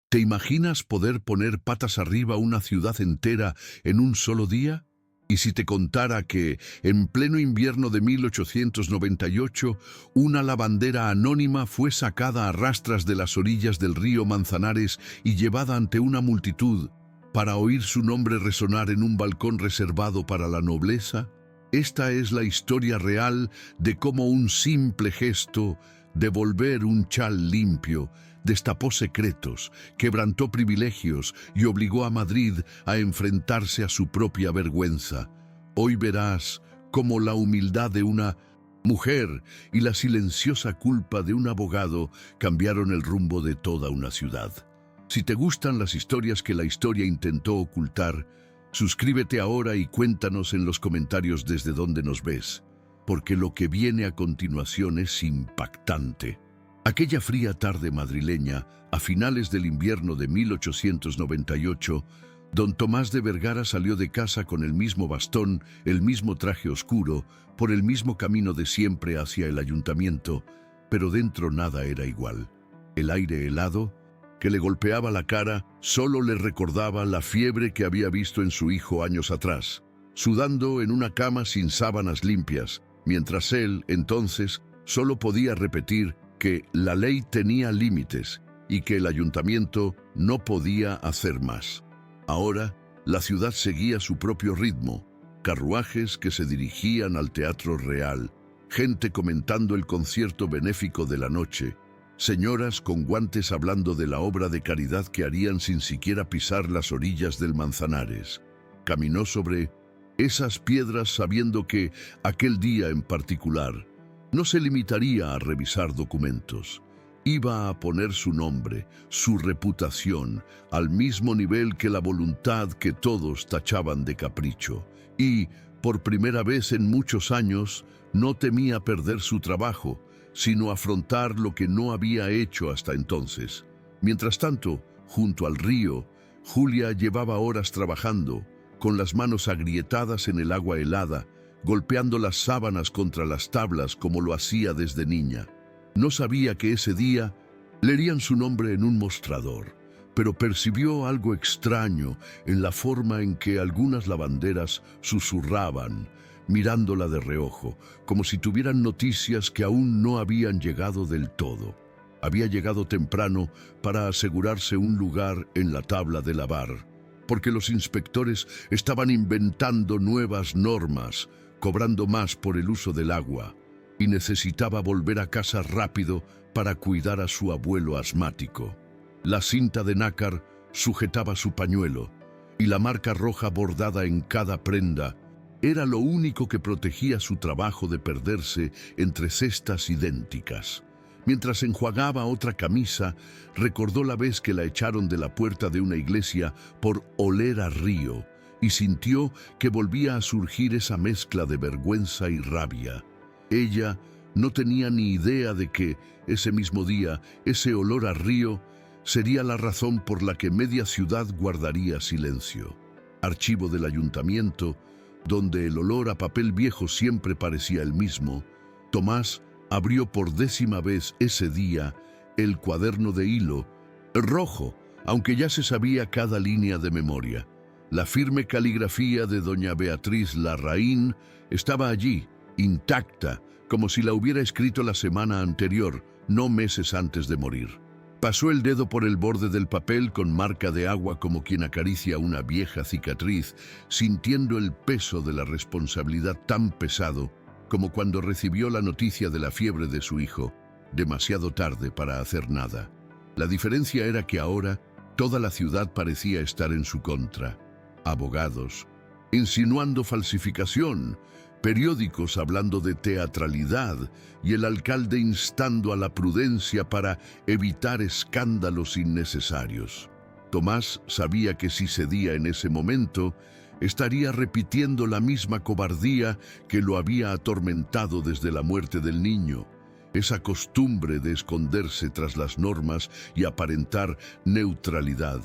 ¿Te imaginas poder poner patas arriba una ciudad entera en un solo día? ¿Y si te contara que, en pleno invierno de 1898, una lavandera anónima fue sacada a rastras de las orillas del río Manzanares y llevada ante una multitud para oír su nombre resonar en un balcón reservado para la nobleza? Esta es la historia real de cómo un simple gesto, devolver un chal limpio, destapó secretos, quebrantó privilegios y obligó a Madrid a enfrentarse a su propia vergüenza. Hoy verás cómo la humildad de una mujer y la silenciosa culpa de un abogado cambiaron el rumbo de toda una ciudad. Si te gustan las historias que la historia intentó ocultar, suscríbete ahora y cuéntanos en los comentarios desde dónde nos ves, porque lo que viene a continuación es impactante. Aquella fría tarde madrileña, a finales del invierno de 1898, don Tomás de Vergara salió de casa con el mismo bastón, el mismo traje oscuro, por el mismo camino de siempre hacia el ayuntamiento, pero dentro nada era igual. El aire helado, que le golpeaba la cara, solo le recordaba la fiebre que había visto en su hijo años atrás, sudando en una cama sin sábanas limpias, mientras él, entonces, solo podía repetir que la ley tenía límites y que el ayuntamiento no podía hacer más. Ahora, la ciudad seguía su propio ritmo, carruajes que se dirigían al Teatro Real, gente comentando el concierto benéfico de la noche, señoras con guantes hablando de la obra de caridad que harían sin siquiera pisar las orillas del Manzanares. Caminó sobre esas piedras sabiendo que aquel día en particular no se limitaría a revisar documentos. Iba a poner su nombre, su reputación, al mismo nivel que la voluntad que todos tachaban de capricho. Y, por primera vez en muchos años, no temía perder su trabajo, sino afrontar lo que no había hecho hasta entonces. Mientras tanto, junto al río, Julia llevaba horas trabajando, con las manos agrietadas en el agua helada, golpeando las sábanas contra las tablas como lo hacía desde niña. No sabía que ese día leerían su nombre en un mostrador, pero percibió algo extraño en la forma en que algunas lavanderas susurraban, mirándola de reojo, como si tuvieran noticias que aún no habían llegado del todo. Había llegado temprano para asegurarse un lugar en la tabla de lavar, porque los inspectores estaban inventando nuevas normas, cobrando más por el uso del agua, y necesitaba volver a casa rápido para cuidar a su abuelo asmático. La cinta de nácar sujetaba su pañuelo, y la marca roja bordada en cada prenda era lo único que protegía su trabajo de perderse entre cestas idénticas. Mientras enjuagaba otra camisa, recordó la vez que la echaron de la puerta de una iglesia por oler a río, y sintió que volvía a surgir esa mezcla de vergüenza y rabia. Ella no tenía ni idea de que, ese mismo día, ese olor a río sería la razón por la que media ciudad guardaría silencio. Archivo del ayuntamiento, donde el olor a papel viejo siempre parecía el mismo, Tomás abrió por 10ª vez ese día el cuaderno de hilo, rojo, aunque ya se sabía cada línea de memoria. La firme caligrafía de doña Beatriz Larraín estaba allí, intacta, como si la hubiera escrito la semana anterior, no meses antes de morir. Pasó el dedo por el borde del papel con marca de agua como quien acaricia una vieja cicatriz, sintiendo el peso de la responsabilidad tan pesado como cuando recibió la noticia de la fiebre de su hijo, demasiado tarde para hacer nada. La diferencia era que ahora toda la ciudad parecía estar en su contra. Abogados insinuando falsificación, periódicos hablando de teatralidad y el alcalde instando a la prudencia para evitar escándalos innecesarios. Tomás sabía que si cedía en ese momento, estaría repitiendo la misma cobardía que lo había atormentado desde la muerte del niño, esa costumbre de esconderse tras las normas y aparentar neutralidad.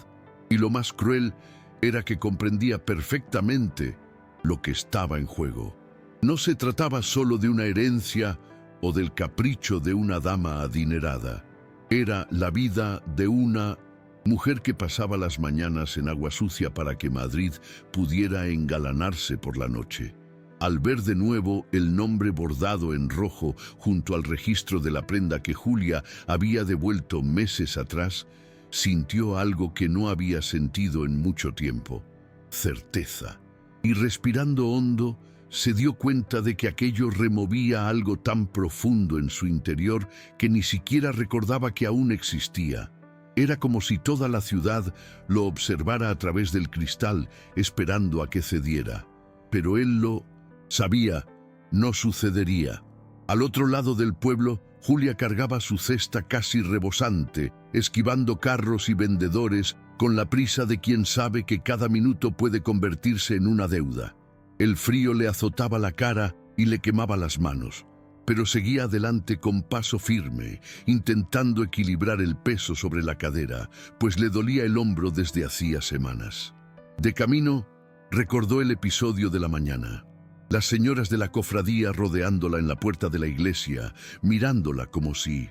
Y lo más cruel era que comprendía perfectamente lo que estaba en juego. No se trataba solo de una herencia o del capricho de una dama adinerada. Era la vida de una mujer que pasaba las mañanas en agua sucia para que Madrid pudiera engalanarse por la noche. Al ver de nuevo el nombre bordado en rojo junto al registro de la prenda que Julia había devuelto meses atrás, sintió algo que no había sentido en mucho tiempo: certeza. Y respirando hondo, se dio cuenta de que aquello removía algo tan profundo en su interior que ni siquiera recordaba que aún existía. Era como si toda la ciudad lo observara a través del cristal, esperando a que cediera. Pero él lo sabía, no sucedería. Al otro lado del pueblo, Julia cargaba su cesta casi rebosante, esquivando carros y vendedores con la prisa de quien sabe que cada minuto puede convertirse en una deuda. El frío le azotaba la cara y le quemaba las manos, pero seguía adelante con paso firme, intentando equilibrar el peso sobre la cadera, pues le dolía el hombro desde hacía semanas. De camino, recordó el episodio de la mañana. Las señoras de la cofradía rodeándola en la puerta de la iglesia, mirándola como si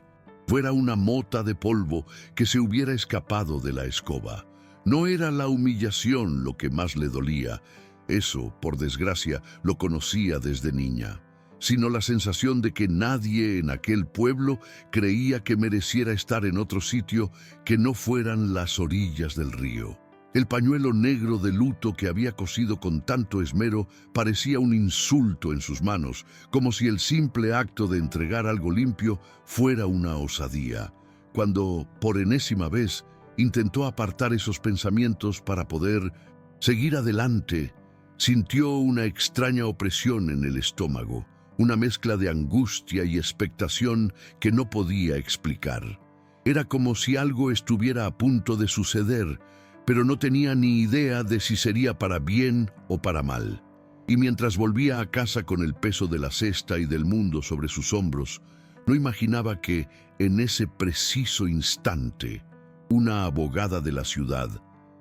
fuera una mota de polvo que se hubiera escapado de la escoba. No era la humillación lo que más le dolía, eso, por desgracia, lo conocía desde niña, sino la sensación de que nadie en aquel pueblo creía que mereciera estar en otro sitio que no fueran las orillas del río. El pañuelo negro de luto que había cosido con tanto esmero parecía un insulto en sus manos, como si el simple acto de entregar algo limpio fuera una osadía. Cuando, por enésima vez, intentó apartar esos pensamientos para poder seguir adelante, sintió una extraña opresión en el estómago, una mezcla de angustia y expectación que no podía explicar. Era como si algo estuviera a punto de suceder, pero no tenía ni idea de si sería para bien o para mal. Y mientras volvía a casa con el peso de la cesta y del mundo sobre sus hombros, no imaginaba que, en ese preciso instante, una abogada de la ciudad,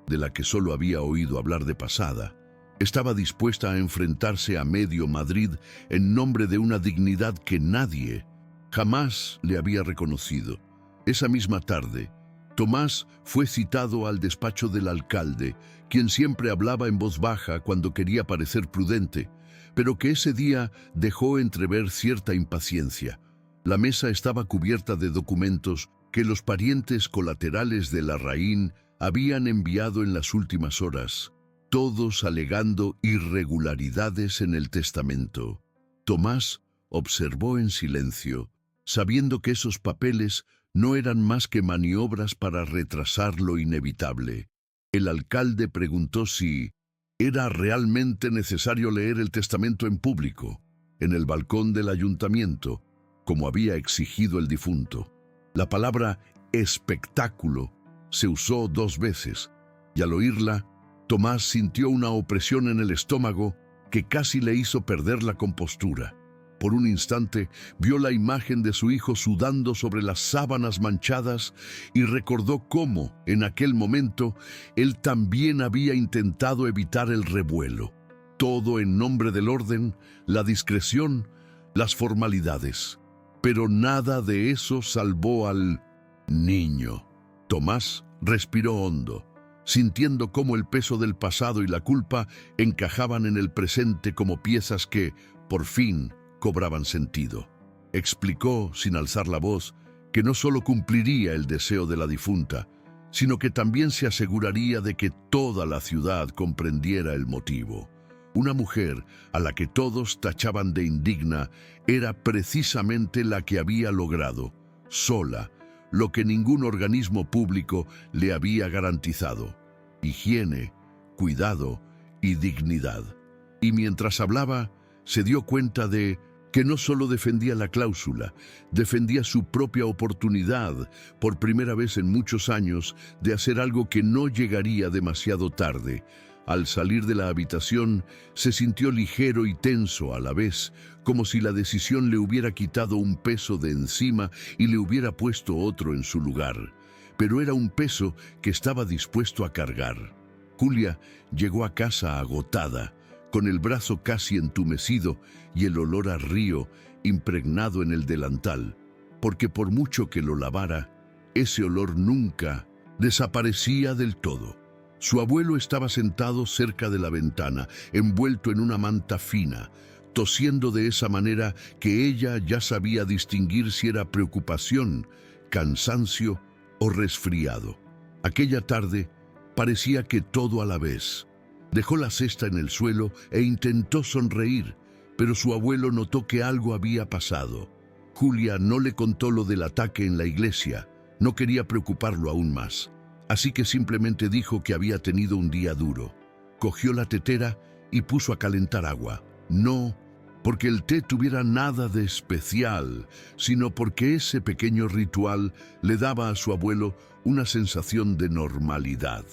de la que solo había oído hablar de pasada, estaba dispuesta a enfrentarse a medio Madrid en nombre de una dignidad que nadie jamás le había reconocido. Esa misma tarde, Tomás fue citado al despacho del alcalde, quien siempre hablaba en voz baja cuando quería parecer prudente, pero que ese día dejó entrever cierta impaciencia. La mesa estaba cubierta de documentos que los parientes colaterales de Larraín habían enviado en las últimas horas, todos alegando irregularidades en el testamento. Tomás observó en silencio, sabiendo que esos papeles no eran más que maniobras para retrasar lo inevitable. El alcalde preguntó si era realmente necesario leer el testamento en público, en el balcón del ayuntamiento, como había exigido el difunto. La palabra espectáculo se usó 2 veces, y al oírla, Tomás sintió una opresión en el estómago que casi le hizo perder la compostura. Por un instante vio la imagen de su hijo sudando sobre las sábanas manchadas y recordó cómo, en aquel momento, él también había intentado evitar el revuelo. Todo en nombre del orden, la discreción, las formalidades. Pero nada de eso salvó al niño. Tomás respiró hondo, sintiendo cómo el peso del pasado y la culpa encajaban en el presente como piezas que, por fin, cobraban sentido. Explicó, sin alzar la voz, que no solo cumpliría el deseo de la difunta, sino que también se aseguraría de que toda la ciudad comprendiera el motivo. Una mujer a la que todos tachaban de indigna era precisamente la que había logrado, sola, lo que ningún organismo público le había garantizado: higiene, cuidado y dignidad. Y mientras hablaba, se dio cuenta de que no solo defendía la cláusula, defendía su propia oportunidad, por primera vez en muchos años, de hacer algo que no llegaría demasiado tarde. Al salir de la habitación, se sintió ligero y tenso a la vez, como si la decisión le hubiera quitado un peso de encima y le hubiera puesto otro en su lugar. Pero era un peso que estaba dispuesto a cargar. Julia llegó a casa agotada, con el brazo casi entumecido y el olor a río impregnado en el delantal, porque por mucho que lo lavara, ese olor nunca desaparecía del todo. Su abuelo estaba sentado cerca de la ventana, envuelto en una manta fina, tosiendo de esa manera que ella ya sabía distinguir si era preocupación, cansancio o resfriado. Aquella tarde parecía que todo a la vez. Dejó la cesta en el suelo e intentó sonreír, pero su abuelo notó que algo había pasado. Julia no le contó lo del ataque en la iglesia, no quería preocuparlo aún más. Así que simplemente dijo que había tenido un día duro. Cogió la tetera y puso a calentar agua. No porque el té tuviera nada de especial, sino porque ese pequeño ritual le daba a su abuelo una sensación de normalidad.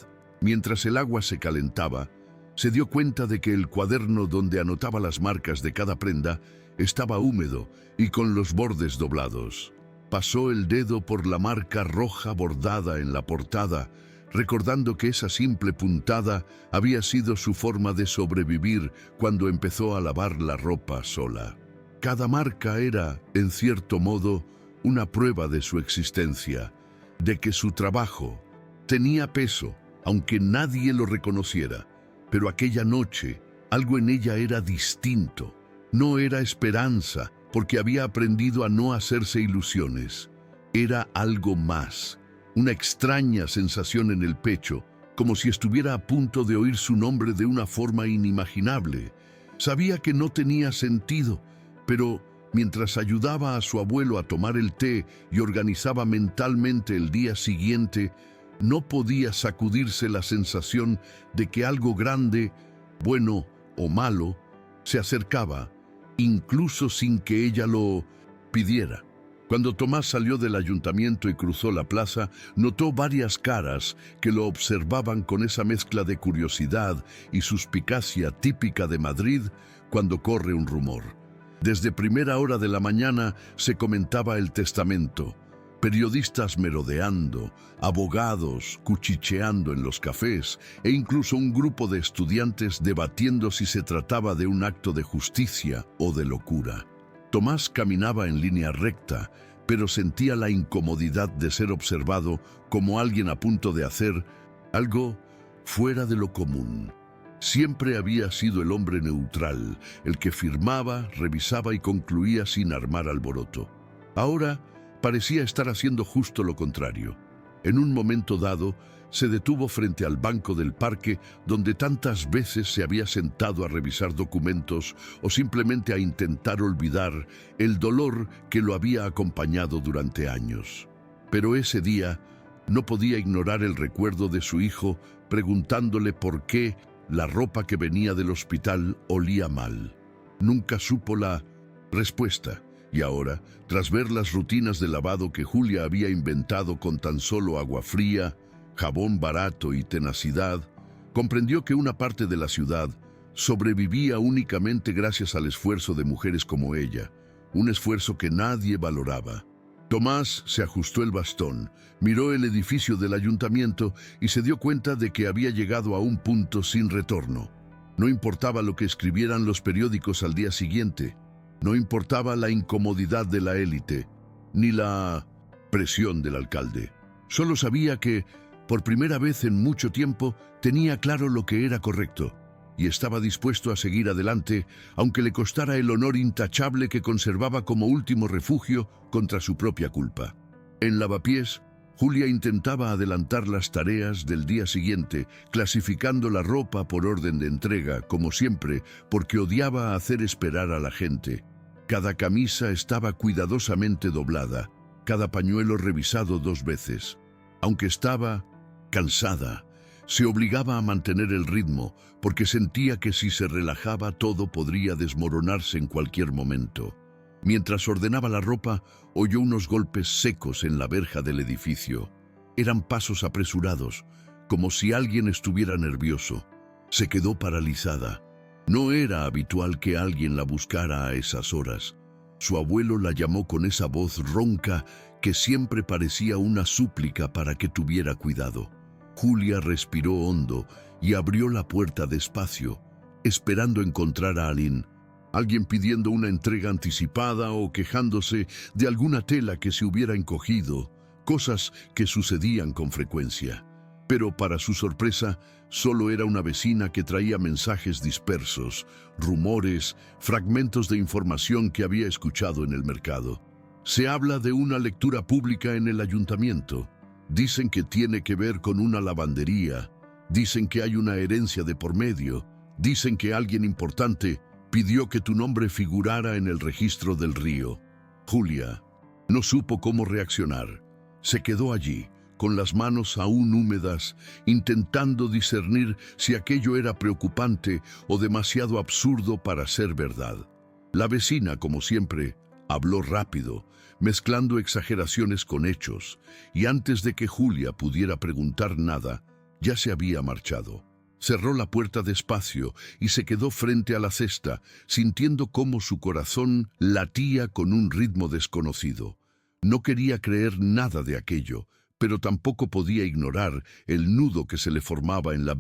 Mientras el agua se calentaba, se dio cuenta de que el cuaderno donde anotaba las marcas de cada prenda estaba húmedo y con los bordes doblados. Pasó el dedo por la marca roja bordada en la portada, recordando que esa simple puntada había sido su forma de sobrevivir cuando empezó a lavar la ropa sola. Cada marca era, en cierto modo, una prueba de su existencia, de que su trabajo tenía peso, aunque nadie lo reconociera. Pero aquella noche, algo en ella era distinto. No era esperanza, porque había aprendido a no hacerse ilusiones. Era algo más, una extraña sensación en el pecho, como si estuviera a punto de oír su nombre de una forma inimaginable. Sabía que no tenía sentido, pero mientras ayudaba a su abuelo a tomar el té y organizaba mentalmente el día siguiente, no podía sacudirse la sensación de que algo grande, bueno o malo, se acercaba, incluso sin que ella lo pidiera. Cuando Tomás salió del ayuntamiento y cruzó la plaza, notó varias caras que lo observaban con esa mezcla de curiosidad y suspicacia típica de Madrid cuando corre un rumor. Desde primera hora de la mañana se comentaba el testamento, periodistas merodeando, abogados cuchicheando en los cafés e incluso un grupo de estudiantes debatiendo si se trataba de un acto de justicia o de locura. Tomás caminaba en línea recta, pero sentía la incomodidad de ser observado como alguien a punto de hacer algo fuera de lo común. Siempre había sido el hombre neutral, el que firmaba, revisaba y concluía sin armar alboroto. Ahora parecía estar haciendo justo lo contrario. En un momento dado, se detuvo frente al banco del parque donde tantas veces se había sentado a revisar documentos o simplemente a intentar olvidar el dolor que lo había acompañado durante años. Pero ese día no podía ignorar el recuerdo de su hijo preguntándole por qué la ropa que venía del hospital olía mal. Nunca supo la respuesta. Y ahora, tras ver las rutinas de lavado que Julia había inventado con tan solo agua fría, jabón barato y tenacidad, comprendió que una parte de la ciudad sobrevivía únicamente gracias al esfuerzo de mujeres como ella, un esfuerzo que nadie valoraba. Tomás se ajustó el bastón, miró el edificio del ayuntamiento y se dio cuenta de que había llegado a un punto sin retorno. No importaba lo que escribieran los periódicos al día siguiente, no importaba la incomodidad de la élite, ni la presión del alcalde. Solo sabía que, por primera vez en mucho tiempo, tenía claro lo que era correcto, y estaba dispuesto a seguir adelante, aunque le costara el honor intachable que conservaba como último refugio contra su propia culpa. En Lavapiés, Julia intentaba adelantar las tareas del día siguiente, clasificando la ropa por orden de entrega, como siempre, porque odiaba hacer esperar a la gente. Cada camisa estaba cuidadosamente doblada, cada pañuelo revisado 2 veces. Aunque estaba cansada, se obligaba a mantener el ritmo, porque sentía que si se relajaba todo podría desmoronarse en cualquier momento. Mientras ordenaba la ropa, oyó unos golpes secos en la verja del edificio. Eran pasos apresurados, como si alguien estuviera nervioso. Se quedó paralizada. No era habitual que alguien la buscara a esas horas. Su abuelo la llamó con esa voz ronca que siempre parecía una súplica para que tuviera cuidado. Julia respiró hondo y abrió la puerta despacio, esperando encontrar a alguien pidiendo una entrega anticipada o quejándose de alguna tela que se hubiera encogido, cosas que sucedían con frecuencia. Pero para su sorpresa, solo era una vecina que traía mensajes dispersos, rumores, fragmentos de información que había escuchado en el mercado. Se habla de una lectura pública en el ayuntamiento. Dicen que tiene que ver con una lavandería. Dicen que hay una herencia de por medio. Dicen que alguien importante pidió que tu nombre figurara en el registro del río. Julia no supo cómo reaccionar. Se quedó allí, con las manos aún húmedas, intentando discernir si aquello era preocupante o demasiado absurdo para ser verdad. La vecina, como siempre, habló rápido, mezclando exageraciones con hechos, y antes de que Julia pudiera preguntar nada, ya se había marchado. Cerró la puerta despacio y se quedó frente a la cesta, sintiendo cómo su corazón latía con un ritmo desconocido. No quería creer nada de aquello, pero tampoco podía ignorar el nudo que se le formaba en la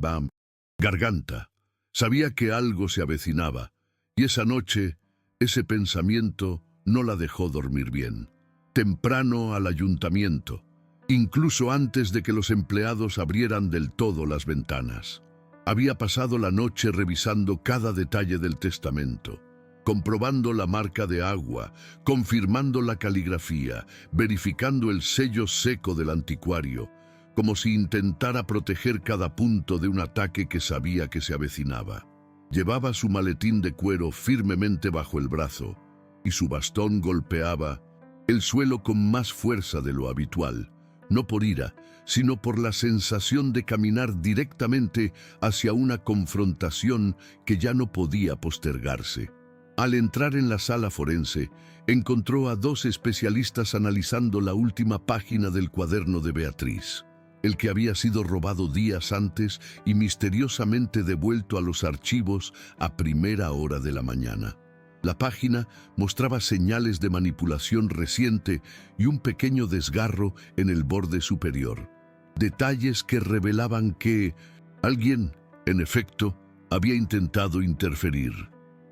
garganta. Sabía que algo se avecinaba, y esa noche, ese pensamiento no la dejó dormir bien. Temprano al ayuntamiento, incluso antes de que los empleados abrieran del todo las ventanas. Había pasado la noche revisando cada detalle del testamento, comprobando la marca de agua, confirmando la caligrafía, verificando el sello seco del anticuario, como si intentara proteger cada punto de un ataque que sabía que se avecinaba. Llevaba su maletín de cuero firmemente bajo el brazo, y su bastón golpeaba el suelo con más fuerza de lo habitual, no por ira, sino por la sensación de caminar directamente hacia una confrontación que ya no podía postergarse. Al entrar en la sala forense, encontró a dos especialistas analizando la última página del cuaderno de Beatriz, el que había sido robado días antes y misteriosamente devuelto a los archivos a primera hora de la mañana. La página mostraba señales de manipulación reciente y un pequeño desgarro en el borde superior. Detalles que revelaban que alguien, en efecto, había intentado interferir.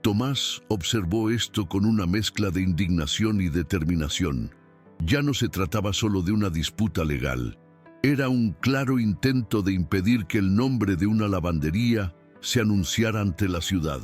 Tomás observó esto con una mezcla de indignación y determinación. Ya no se trataba solo de una disputa legal. Era un claro intento de impedir que el nombre de una lavandería se anunciara ante la ciudad.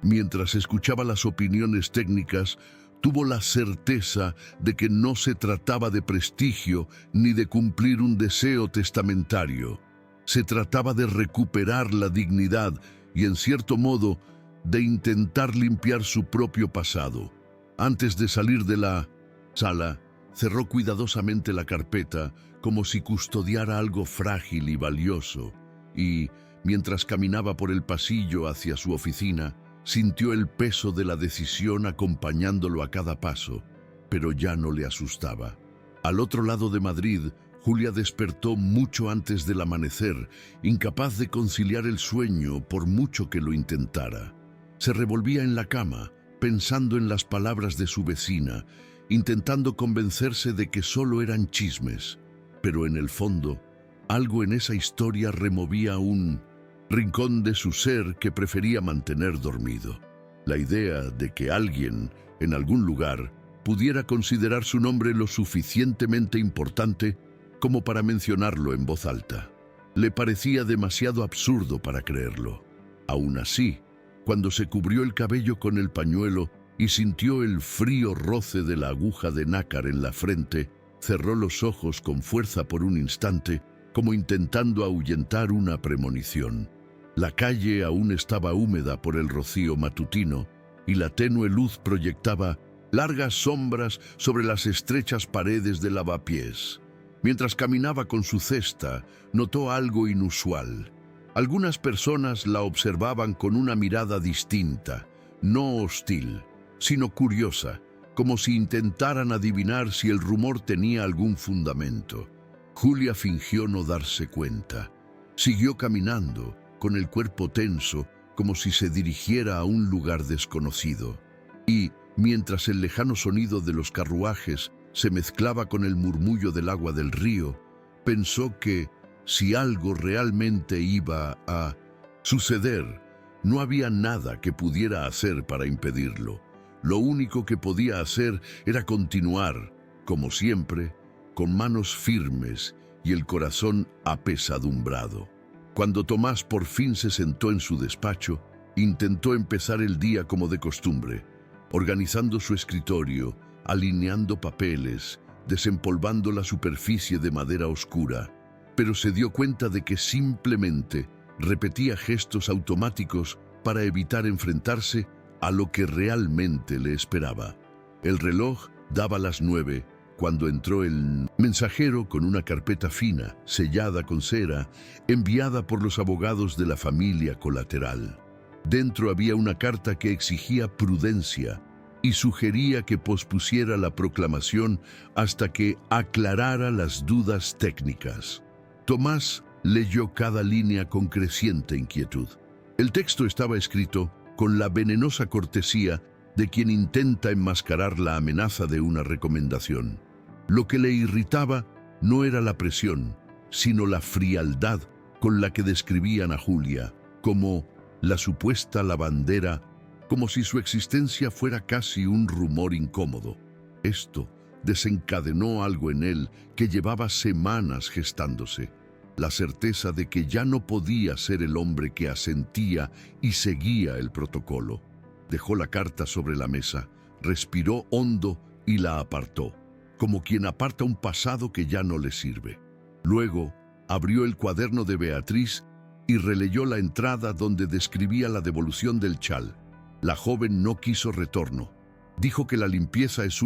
Mientras escuchaba las opiniones técnicas, tuvo la certeza de que no se trataba de prestigio ni de cumplir un deseo testamentario. Se trataba de recuperar la dignidad y, en cierto modo, de intentar limpiar su propio pasado. Antes de salir de la sala, cerró cuidadosamente la carpeta como si custodiara algo frágil y valioso, y, mientras caminaba por el pasillo hacia su oficina, sintió el peso de la decisión acompañándolo a cada paso, pero ya no le asustaba. Al otro lado de Madrid, Julia despertó mucho antes del amanecer, incapaz de conciliar el sueño por mucho que lo intentara. Se revolvía en la cama, pensando en las palabras de su vecina, intentando convencerse de que solo eran chismes. Pero en el fondo, algo en esa historia removía un rincón de su ser que prefería mantener dormido. La idea de que alguien, en algún lugar, pudiera considerar su nombre lo suficientemente importante como para mencionarlo en voz alta. Le parecía demasiado absurdo para creerlo. Aún así, cuando se cubrió el cabello con el pañuelo y sintió el frío roce de la aguja de nácar en la frente, cerró los ojos con fuerza por un instante, como intentando ahuyentar una premonición. La calle aún estaba húmeda por el rocío matutino y la tenue luz proyectaba largas sombras sobre las estrechas paredes del lavapiés. Mientras caminaba con su cesta, notó algo inusual. Algunas personas la observaban con una mirada distinta, no hostil, sino curiosa, como si intentaran adivinar si el rumor tenía algún fundamento. Julia fingió no darse cuenta. Siguió caminando, con el cuerpo tenso, como si se dirigiera a un lugar desconocido. Y, mientras el lejano sonido de los carruajes se mezclaba con el murmullo del agua del río, pensó que, si algo realmente iba a suceder, no había nada que pudiera hacer para impedirlo. Lo único que podía hacer era continuar, como siempre, con manos firmes y el corazón apesadumbrado. Cuando Tomás por fin se sentó en su despacho, intentó empezar el día como de costumbre, organizando su escritorio, alineando papeles, desempolvando la superficie de madera oscura, pero se dio cuenta de que simplemente repetía gestos automáticos para evitar enfrentarse a lo que realmente le esperaba. El reloj daba las 9 cuando entró el mensajero con una carpeta fina, sellada con cera, enviada por los abogados de la familia Colateral. Dentro había una carta que exigía prudencia y sugería que pospusiera la proclamación hasta que aclarara las dudas técnicas. Tomás leyó cada línea con creciente inquietud. El texto estaba escrito con la venenosa cortesía de quien intenta enmascarar la amenaza de una recomendación. Lo que le irritaba no era la presión, sino la frialdad con la que describían a Julia, como la supuesta lavandera, como si su existencia fuera casi un rumor incómodo. Esto desencadenó algo en él que llevaba semanas gestándose, la certeza de que ya no podía ser el hombre que asentía y seguía el protocolo. Dejó la carta sobre la mesa, respiró hondo y la apartó, como quien aparta un pasado que ya no le sirve. Luego, abrió el cuaderno de Beatriz y releyó la entrada donde describía la devolución del chal. La joven no quiso retorno. Dijo que la limpieza es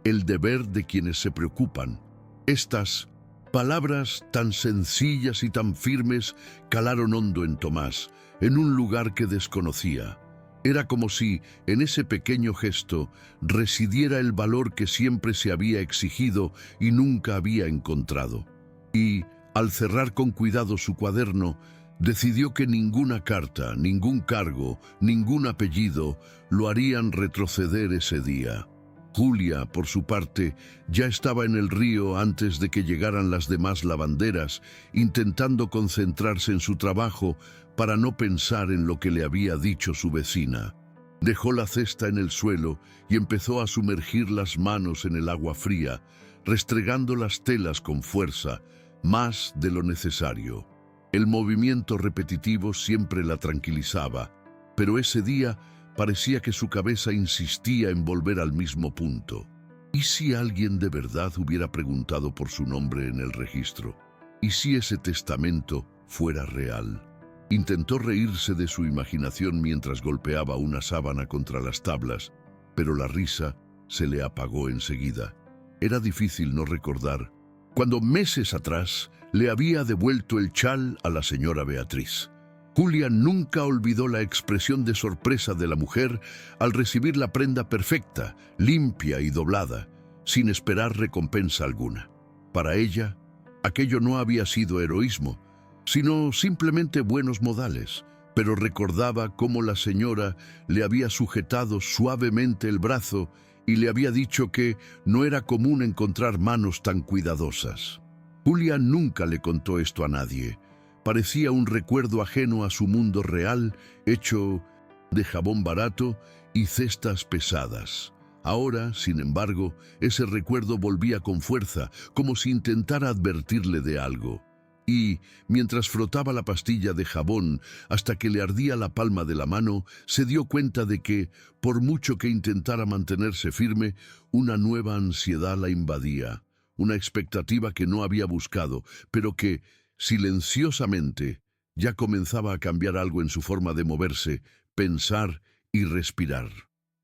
el deber de quienes se preocupan. Estas palabras tan sencillas y tan firmes calaron hondo en Tomás, en un lugar que desconocía. Era como si, en ese pequeño gesto, residiera el valor que siempre se había exigido y nunca había encontrado. Y, al cerrar con cuidado su cuaderno, decidió que ninguna carta, ningún cargo, ningún apellido lo harían retroceder ese día. Julia, por su parte, ya estaba en el río antes de que llegaran las demás lavanderas, intentando concentrarse en su trabajo para no pensar en lo que le había dicho su vecina. Dejó la cesta en el suelo y empezó a sumergir las manos en el agua fría, restregando las telas con fuerza, más de lo necesario. El movimiento repetitivo siempre la tranquilizaba, pero ese día parecía que su cabeza insistía en volver al mismo punto. ¿Y si alguien de verdad hubiera preguntado por su nombre en el registro? ¿Y si ese testamento fuera real? Intentó reírse de su imaginación mientras golpeaba una sábana contra las tablas, pero la risa se le apagó enseguida. Era difícil no recordar cuando meses atrás le había devuelto el chal a la señora Beatriz. Julia nunca olvidó la expresión de sorpresa de la mujer al recibir la prenda perfecta, limpia y doblada, sin esperar recompensa alguna. Para ella, aquello no había sido heroísmo, sino simplemente buenos modales, pero recordaba cómo la señora le había sujetado suavemente el brazo y le había dicho que no era común encontrar manos tan cuidadosas. Julia nunca le contó esto a nadie. Parecía un recuerdo ajeno a su mundo real, hecho de jabón barato y cestas pesadas. Ahora, sin embargo, ese recuerdo volvía con fuerza, como si intentara advertirle de algo. Y, mientras frotaba la pastilla de jabón hasta que le ardía la palma de la mano, se dio cuenta de que, por mucho que intentara mantenerse firme, una nueva ansiedad la invadía, una expectativa que no había buscado, pero que, silenciosamente, ya comenzaba a cambiar algo en su forma de moverse, pensar y respirar.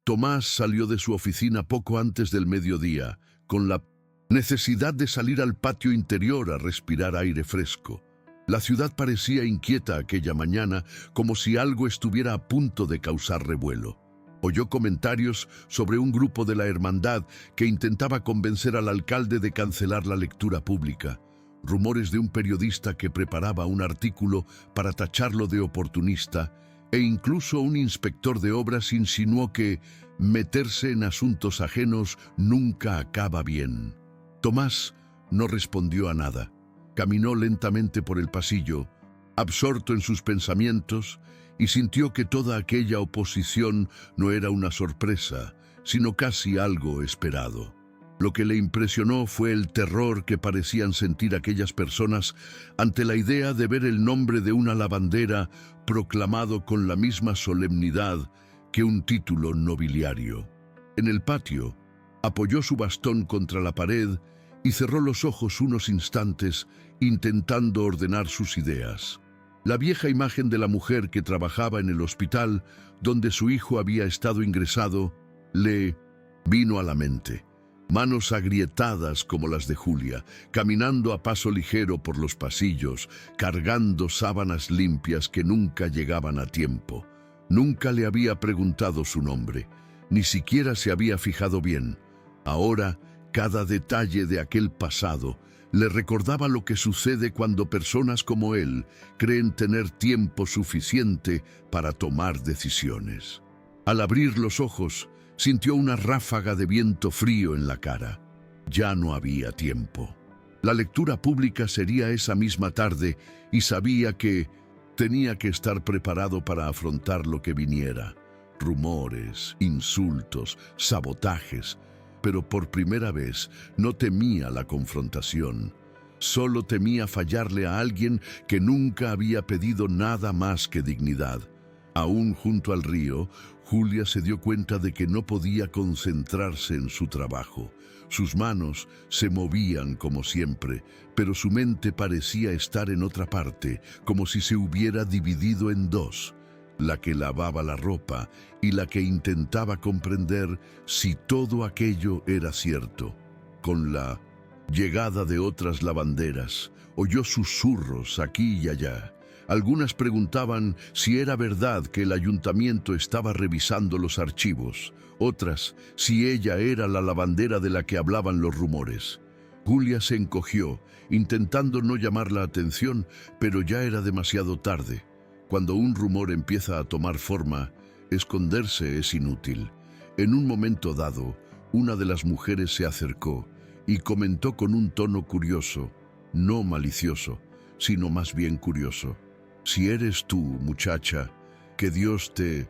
Tomás salió de su oficina poco antes del mediodía, con la necesidad de salir al patio interior a respirar aire fresco. La ciudad parecía inquieta aquella mañana, como si algo estuviera a punto de causar revuelo. Oyó comentarios sobre un grupo de la hermandad que intentaba convencer al alcalde de cancelar la lectura pública. Rumores de un periodista que preparaba un artículo para tacharlo de oportunista, e incluso un inspector de obras insinuó que meterse en asuntos ajenos nunca acaba bien. Tomás no respondió a nada. Caminó lentamente por el pasillo, absorto en sus pensamientos, y sintió que toda aquella oposición no era una sorpresa, sino casi algo esperado. Lo que le impresionó fue el terror que parecían sentir aquellas personas ante la idea de ver el nombre de una lavandera proclamado con la misma solemnidad que un título nobiliario. En el patio, apoyó su bastón contra la pared y cerró los ojos unos instantes intentando ordenar sus ideas. La vieja imagen de la mujer que trabajaba en el hospital donde su hijo había estado ingresado le vino a la mente. Manos agrietadas como las de Julia, caminando a paso ligero por los pasillos, cargando sábanas limpias que nunca llegaban a tiempo. Nunca le había preguntado su nombre, ni siquiera se había fijado bien. Ahora, cada detalle de aquel pasado le recordaba lo que sucede cuando personas como él creen tener tiempo suficiente para tomar decisiones. Al abrir los ojos, sintió una ráfaga de viento frío en la cara. Ya no había tiempo. La lectura pública sería esa misma tarde y sabía que tenía que estar preparado para afrontar lo que viniera. Rumores, insultos, sabotajes. Pero por primera vez no temía la confrontación. Solo temía fallarle a alguien que nunca había pedido nada más que dignidad. Aún junto al río, Julia se dio cuenta de que no podía concentrarse en su trabajo. Sus manos se movían como siempre, pero su mente parecía estar en otra parte, como si se hubiera dividido en dos. La que lavaba la ropa y la que intentaba comprender si todo aquello era cierto. Con la llegada de otras lavanderas, oyó susurros aquí y allá. Algunas preguntaban si era verdad que el ayuntamiento estaba revisando los archivos, otras si ella era la lavandera de la que hablaban los rumores. Julia se encogió, intentando no llamar la atención, pero ya era demasiado tarde. Cuando un rumor empieza a tomar forma, esconderse es inútil. En un momento dado, una de las mujeres se acercó y comentó con un tono curioso, no malicioso, sino más bien curioso. Si eres tú, muchacha, que Dios te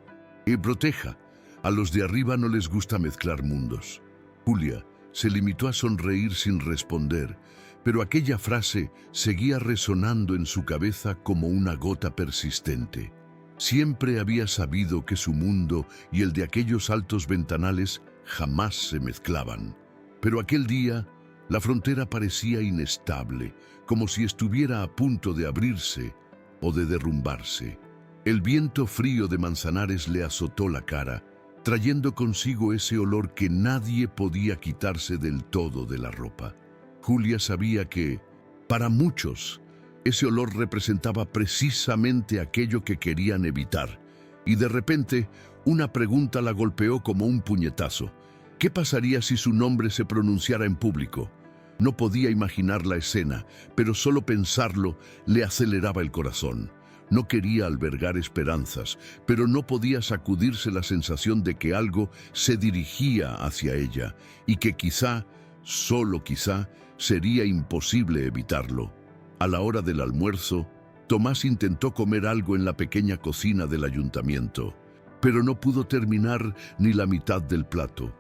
proteja. A los de arriba no les gusta mezclar mundos. Julia se limitó a sonreír sin responder, pero aquella frase seguía resonando en su cabeza como una gota persistente. Siempre había sabido que su mundo y el de aquellos altos ventanales jamás se mezclaban. Pero aquel día, la frontera parecía inestable, como si estuviera a punto de abrirse o de derrumbarse. El viento frío de Manzanares le azotó la cara, trayendo consigo ese olor que nadie podía quitarse del todo de la ropa. Julia sabía que, para muchos, ese olor representaba precisamente aquello que querían evitar. Y de repente, una pregunta la golpeó como un puñetazo. ¿Qué pasaría si su nombre se pronunciara en público? No podía imaginar la escena, pero solo pensarlo le aceleraba el corazón. No quería albergar esperanzas, pero no podía sacudirse la sensación de que algo se dirigía hacia ella y que quizá, solo quizá, sería imposible evitarlo. A la hora del almuerzo, Tomás intentó comer algo en la pequeña cocina del ayuntamiento, pero no pudo terminar ni la mitad del plato.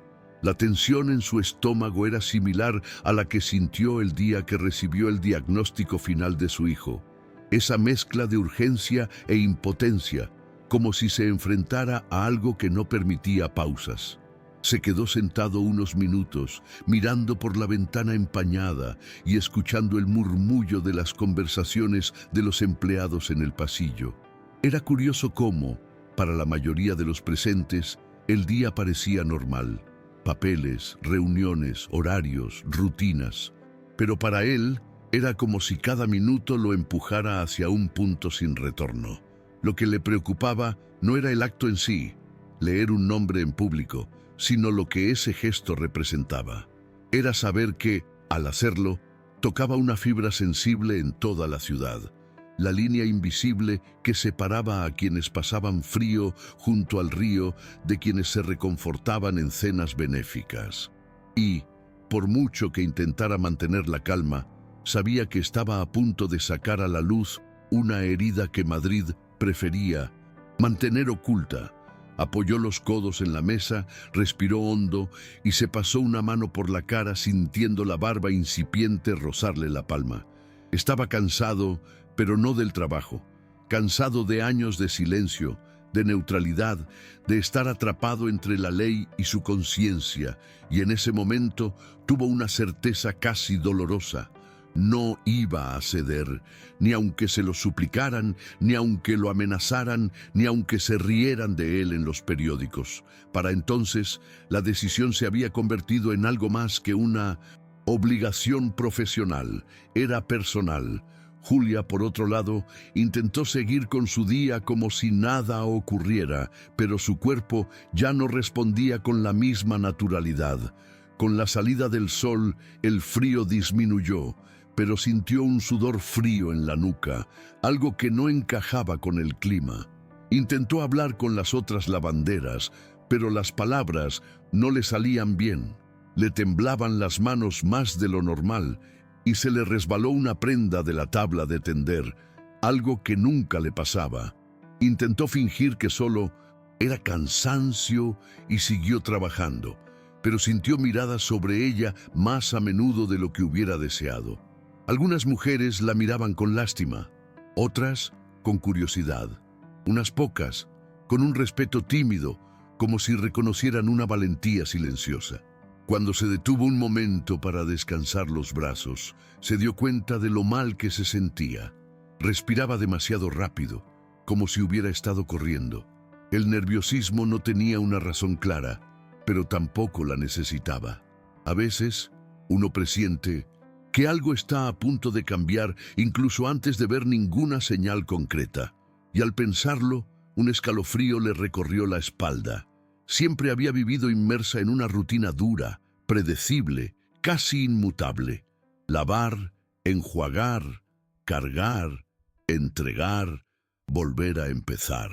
La tensión en su estómago era similar a la que sintió el día que recibió el diagnóstico final de su hijo. Esa mezcla de urgencia e impotencia, como si se enfrentara a algo que no permitía pausas. Se quedó sentado unos minutos, mirando por la ventana empañada y escuchando el murmullo de las conversaciones de los empleados en el pasillo. Era curioso cómo, para la mayoría de los presentes, el día parecía normal. Papeles, reuniones, horarios, rutinas. Pero para él era como si cada minuto lo empujara hacia un punto sin retorno. Lo que le preocupaba no era el acto en sí, leer un nombre en público, sino lo que ese gesto representaba. Era saber que, al hacerlo, tocaba una fibra sensible en toda la ciudad. La línea invisible que separaba a quienes pasaban frío junto al río de quienes se reconfortaban en cenas benéficas. Y, por mucho que intentara mantener la calma, sabía que estaba a punto de sacar a la luz una herida que Madrid prefería mantener oculta, Apoyó los codos en la mesa, respiró hondo y se pasó una mano por la cara sintiendo la barba incipiente rozarle la palma. Estaba cansado, pero no del trabajo. Cansado de años de silencio, de neutralidad, de estar atrapado entre la ley y su conciencia, y en ese momento tuvo una certeza casi dolorosa. No iba a ceder, ni aunque se lo suplicaran, ni aunque lo amenazaran, ni aunque se rieran de él en los periódicos. Para entonces, la decisión se había convertido en algo más que una obligación profesional, era personal. Julia, por otro lado, intentó seguir con su día como si nada ocurriera, pero su cuerpo ya no respondía con la misma naturalidad. Con la salida del sol, el frío disminuyó, pero sintió un sudor frío en la nuca, algo que no encajaba con el clima. Intentó hablar con las otras lavanderas, pero las palabras no le salían bien. Le temblaban las manos más de lo normal y se le resbaló una prenda de la tabla de tender, algo que nunca le pasaba. Intentó fingir que solo era cansancio y siguió trabajando, pero sintió miradas sobre ella más a menudo de lo que hubiera deseado. Algunas mujeres la miraban con lástima, otras con curiosidad, unas pocas con un respeto tímido, como si reconocieran una valentía silenciosa. Cuando se detuvo un momento para descansar los brazos, se dio cuenta de lo mal que se sentía. Respiraba demasiado rápido, como si hubiera estado corriendo. El nerviosismo no tenía una razón clara, pero tampoco la necesitaba. A veces, uno presiente que algo está a punto de cambiar incluso antes de ver ninguna señal concreta. Y al pensarlo, un escalofrío le recorrió la espalda. Siempre había vivido inmersa en una rutina dura, predecible, casi inmutable. Lavar, enjuagar, cargar, entregar, volver a empezar.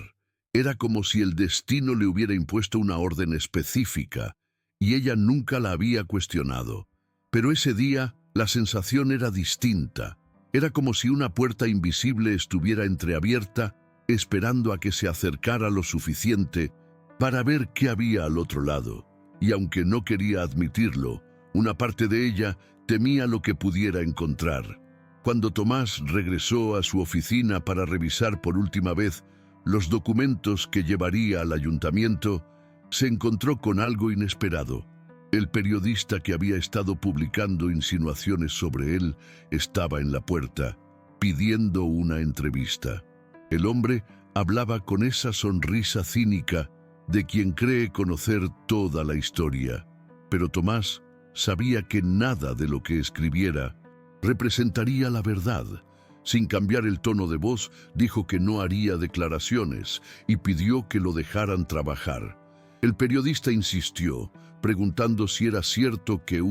Era como si el destino le hubiera impuesto una orden específica, y ella nunca la había cuestionado. Pero ese día, la sensación era distinta. Era como si una puerta invisible estuviera entreabierta, esperando a que se acercara lo suficiente para ver qué había al otro lado. Y aunque no quería admitirlo, una parte de ella temía lo que pudiera encontrar. Cuando Tomás regresó a su oficina para revisar por última vez los documentos que llevaría al ayuntamiento, se encontró con algo inesperado. El periodista que había estado publicando insinuaciones sobre él estaba en la puerta, pidiendo una entrevista. El hombre hablaba con esa sonrisa cínica de quien cree conocer toda la historia. Pero Tomás sabía que nada de lo que escribiera representaría la verdad. Sin cambiar el tono de voz, dijo que no haría declaraciones y pidió que lo dejaran trabajar. El periodista insistió, preguntando si era cierto que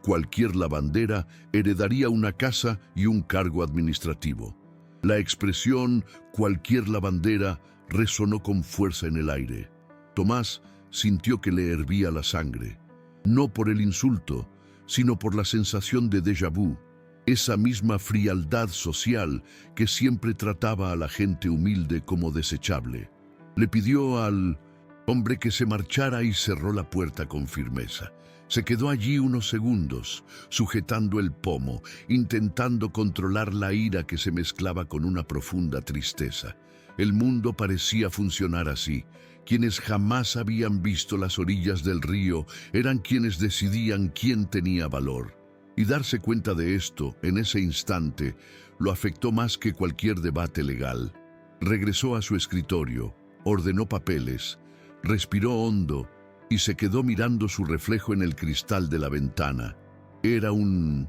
cualquier lavandera heredaría una casa y un cargo administrativo. La expresión cualquier lavandera resonó con fuerza en el aire. Tomás sintió que le hervía la sangre, no por el insulto, sino por la sensación de déjà vu, esa misma frialdad social que siempre trataba a la gente humilde como desechable. Le pidió al hombre que se marchara y cerró la puerta con firmeza. Se quedó allí unos segundos, sujetando el pomo, intentando controlar la ira que se mezclaba con una profunda tristeza. El mundo parecía funcionar así. Quienes jamás habían visto las orillas del río eran quienes decidían quién tenía valor. Y darse cuenta de esto, en ese instante, lo afectó más que cualquier debate legal. Regresó a su escritorio, ordenó papeles, respiró hondo y se quedó mirando su reflejo en el cristal de la ventana. Era un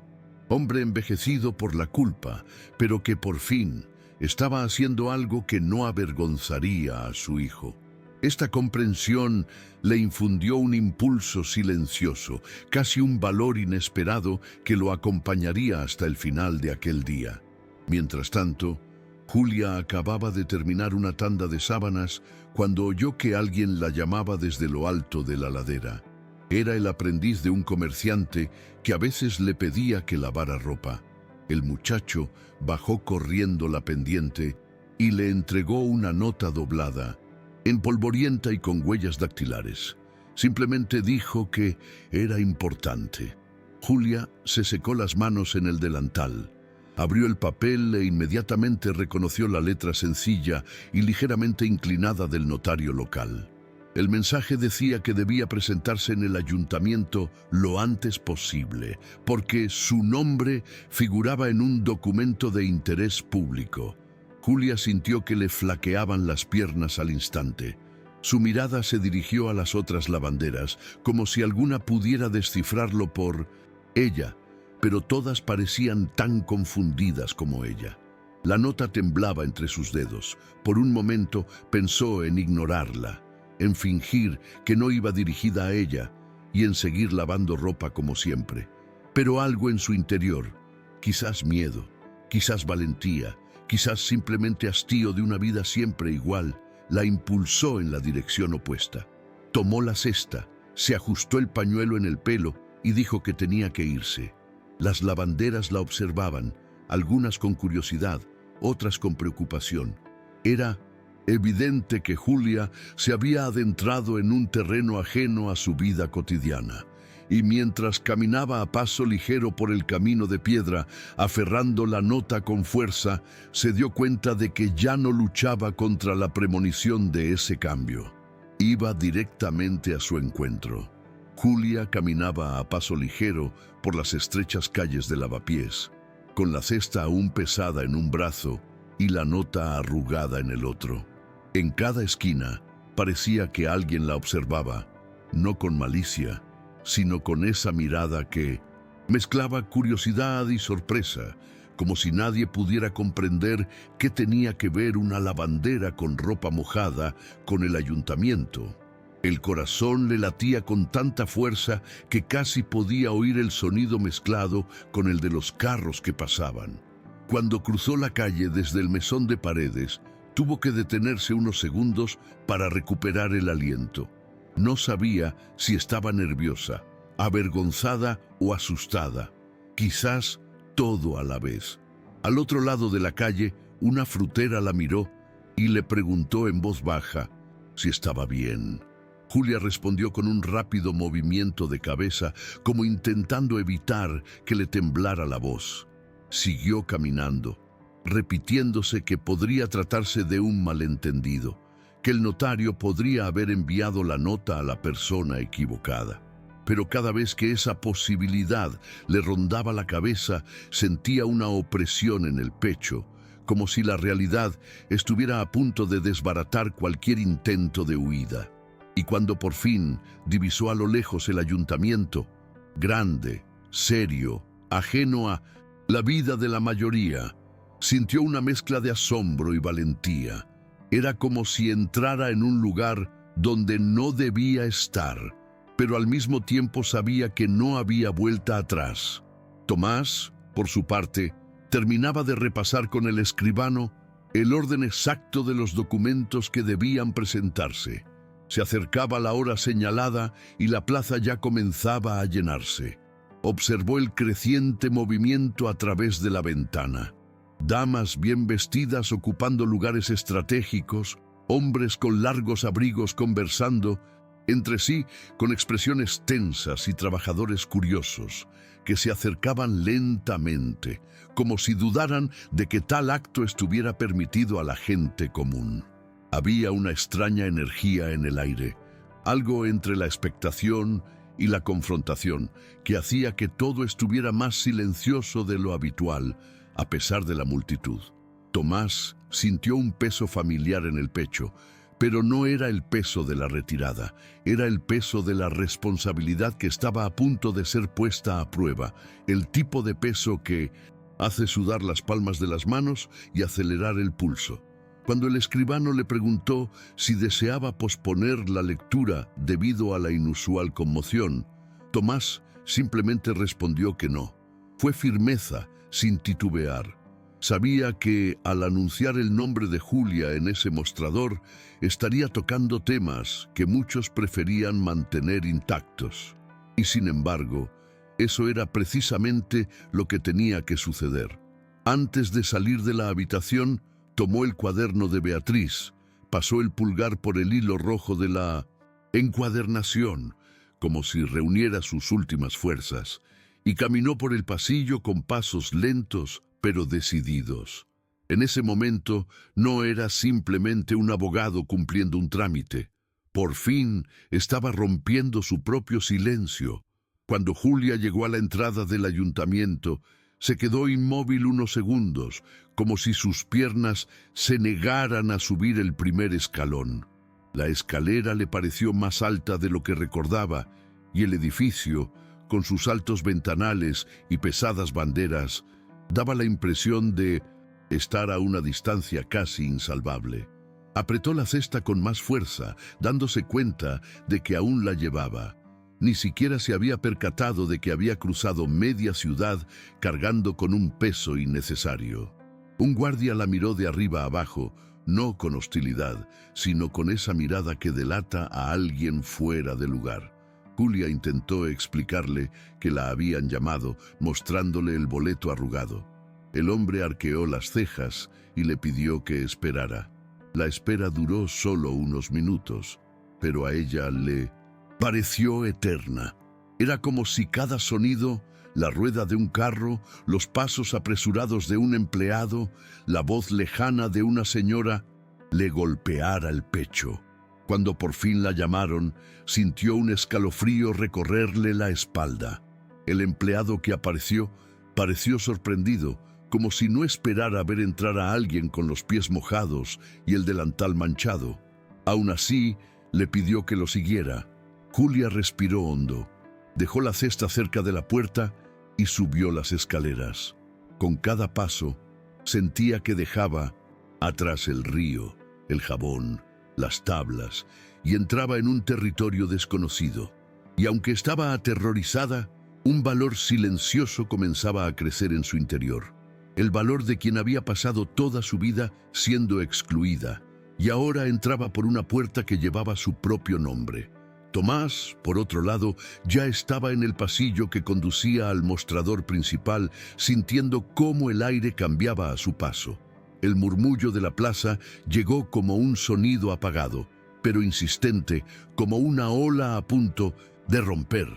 hombre envejecido por la culpa, pero que por fin estaba haciendo algo que no avergonzaría a su hijo. Esta comprensión le infundió un impulso silencioso, casi un valor inesperado que lo acompañaría hasta el final de aquel día. Mientras tanto, Julia acababa de terminar una tanda de sábanas cuando oyó que alguien la llamaba desde lo alto de la ladera. Era el aprendiz de un comerciante que a veces le pedía que lavara ropa. El muchacho bajó corriendo la pendiente y le entregó una nota doblada. empolvorienta y con huellas dactilares. Simplemente dijo que era importante. Julia se secó las manos en el delantal. Abrió el papel e inmediatamente reconoció la letra sencilla y ligeramente inclinada del notario local. El mensaje decía que debía presentarse en el ayuntamiento lo antes posible, porque su nombre figuraba en un documento de interés público. Julia sintió que le flaqueaban las piernas al instante. Su mirada se dirigió a las otras lavanderas, como si alguna pudiera descifrarlo por ella, pero todas parecían tan confundidas como ella. La nota temblaba entre sus dedos. Por un momento pensó en ignorarla, en fingir que no iba dirigida a ella y en seguir lavando ropa como siempre. Pero algo en su interior, quizás miedo, quizás valentía, quizás simplemente hastío de una vida siempre igual, la impulsó en la dirección opuesta. Tomó la cesta, se ajustó el pañuelo en el pelo y dijo que tenía que irse. Las lavanderas la observaban, algunas con curiosidad, otras con preocupación. Era evidente que Julia se había adentrado en un terreno ajeno a su vida cotidiana, y mientras caminaba a paso ligero por el camino de piedra, aferrando la nota con fuerza, se dio cuenta de que ya no luchaba contra la premonición de ese cambio. Iba directamente a su encuentro. Julia caminaba a paso ligero por las estrechas calles de Lavapiés, con la cesta aún pesada en un brazo y la nota arrugada en el otro. En cada esquina parecía que alguien la observaba, no con malicia, sino con esa mirada que mezclaba curiosidad y sorpresa, como si nadie pudiera comprender qué tenía que ver una lavandera con ropa mojada con el ayuntamiento. El corazón le latía con tanta fuerza que casi podía oír el sonido mezclado con el de los carros que pasaban. Cuando cruzó la calle desde el mesón de Paredes, tuvo que detenerse unos segundos para recuperar el aliento. No sabía si estaba nerviosa, avergonzada o asustada. Quizás todo a la vez. Al otro lado de la calle, una frutera la miró y le preguntó en voz baja si estaba bien. Julia respondió con un rápido movimiento de cabeza, como intentando evitar que le temblara la voz. Siguió caminando, repitiéndose que podría tratarse de un malentendido, que el notario podría haber enviado la nota a la persona equivocada. Pero cada vez que esa posibilidad le rondaba la cabeza, sentía una opresión en el pecho, como si la realidad estuviera a punto de desbaratar cualquier intento de huida. Y cuando por fin divisó a lo lejos el ayuntamiento, grande, serio, ajeno a la vida de la mayoría, sintió una mezcla de asombro y valentía. Era como si entrara en un lugar donde no debía estar, pero al mismo tiempo sabía que no había vuelta atrás. Tomás, por su parte, terminaba de repasar con el escribano el orden exacto de los documentos que debían presentarse. Se acercaba la hora señalada y la plaza ya comenzaba a llenarse. Observó el creciente movimiento a través de la ventana. Damas bien vestidas ocupando lugares estratégicos, hombres con largos abrigos conversando entre sí con expresiones tensas y trabajadores curiosos que se acercaban lentamente, como si dudaran de que tal acto estuviera permitido a la gente común. Había una extraña energía en el aire, algo entre la expectación y la confrontación, que hacía que todo estuviera más silencioso de lo habitual, a pesar de la multitud. Tomás sintió un peso familiar en el pecho, pero no era el peso de la retirada, era el peso de la responsabilidad que estaba a punto de ser puesta a prueba, el tipo de peso que hace sudar las palmas de las manos y acelerar el pulso. Cuando el escribano le preguntó si deseaba posponer la lectura debido a la inusual conmoción, Tomás simplemente respondió que no. Fue firmeza, sin titubear. Sabía que, al anunciar el nombre de Julia en ese mostrador, estaría tocando temas que muchos preferían mantener intactos. Y sin embargo, eso era precisamente lo que tenía que suceder. Antes de salir de la habitación, tomó el cuaderno de Beatriz, pasó el pulgar por el hilo rojo de la encuadernación, como si reuniera sus últimas fuerzas, y caminó por el pasillo con pasos lentos pero decididos. En ese momento no era simplemente un abogado cumpliendo un trámite. Por fin estaba rompiendo su propio silencio. Cuando Julia llegó a la entrada del ayuntamiento, se quedó inmóvil unos segundos, como si sus piernas se negaran a subir el primer escalón. La escalera le pareció más alta de lo que recordaba, y el edificio, con sus altos ventanales y pesadas banderas, daba la impresión de estar a una distancia casi insalvable. Apretó la cesta con más fuerza, dándose cuenta de que aún la llevaba. Ni siquiera se había percatado de que había cruzado media ciudad cargando con un peso innecesario. Un guardia la miró de arriba abajo, no con hostilidad, sino con esa mirada que delata a alguien fuera de lugar. Julia intentó explicarle que la habían llamado, mostrándole el boleto arrugado. El hombre arqueó las cejas y le pidió que esperara. La espera duró solo unos minutos, pero a ella le pareció eterna. Era como si cada sonido, la rueda de un carro, los pasos apresurados de un empleado, la voz lejana de una señora, le golpeara el pecho. Cuando por fin la llamaron, sintió un escalofrío recorrerle la espalda. El empleado que apareció pareció sorprendido, como si no esperara ver entrar a alguien con los pies mojados y el delantal manchado. Aún así, le pidió que lo siguiera. Julia respiró hondo, dejó la cesta cerca de la puerta y subió las escaleras. Con cada paso, sentía que dejaba atrás el río, el jabón, las tablas, y entraba en un territorio desconocido. Y aunque estaba aterrorizada, un valor silencioso comenzaba a crecer en su interior. El valor de quien había pasado toda su vida siendo excluida, y ahora entraba por una puerta que llevaba su propio nombre. Tomás, por otro lado, ya estaba en el pasillo que conducía al mostrador principal, sintiendo cómo el aire cambiaba a su paso. El murmullo de la plaza llegó como un sonido apagado, pero insistente, como una ola a punto de romper.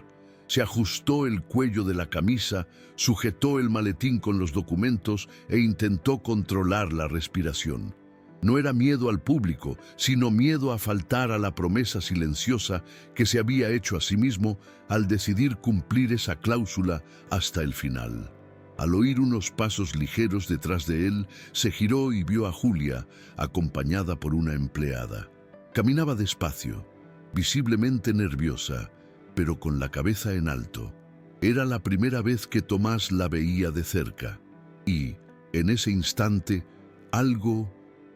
Se ajustó el cuello de la camisa, sujetó el maletín con los documentos e intentó controlar la respiración. No era miedo al público, sino miedo a faltar a la promesa silenciosa que se había hecho a sí mismo al decidir cumplir esa cláusula hasta el final. Al oír unos pasos ligeros detrás de él, se giró y vio a Julia, acompañada por una empleada. Caminaba despacio, visiblemente nerviosa, pero con la cabeza en alto. Era la primera vez que Tomás la veía de cerca, y, en ese instante, algo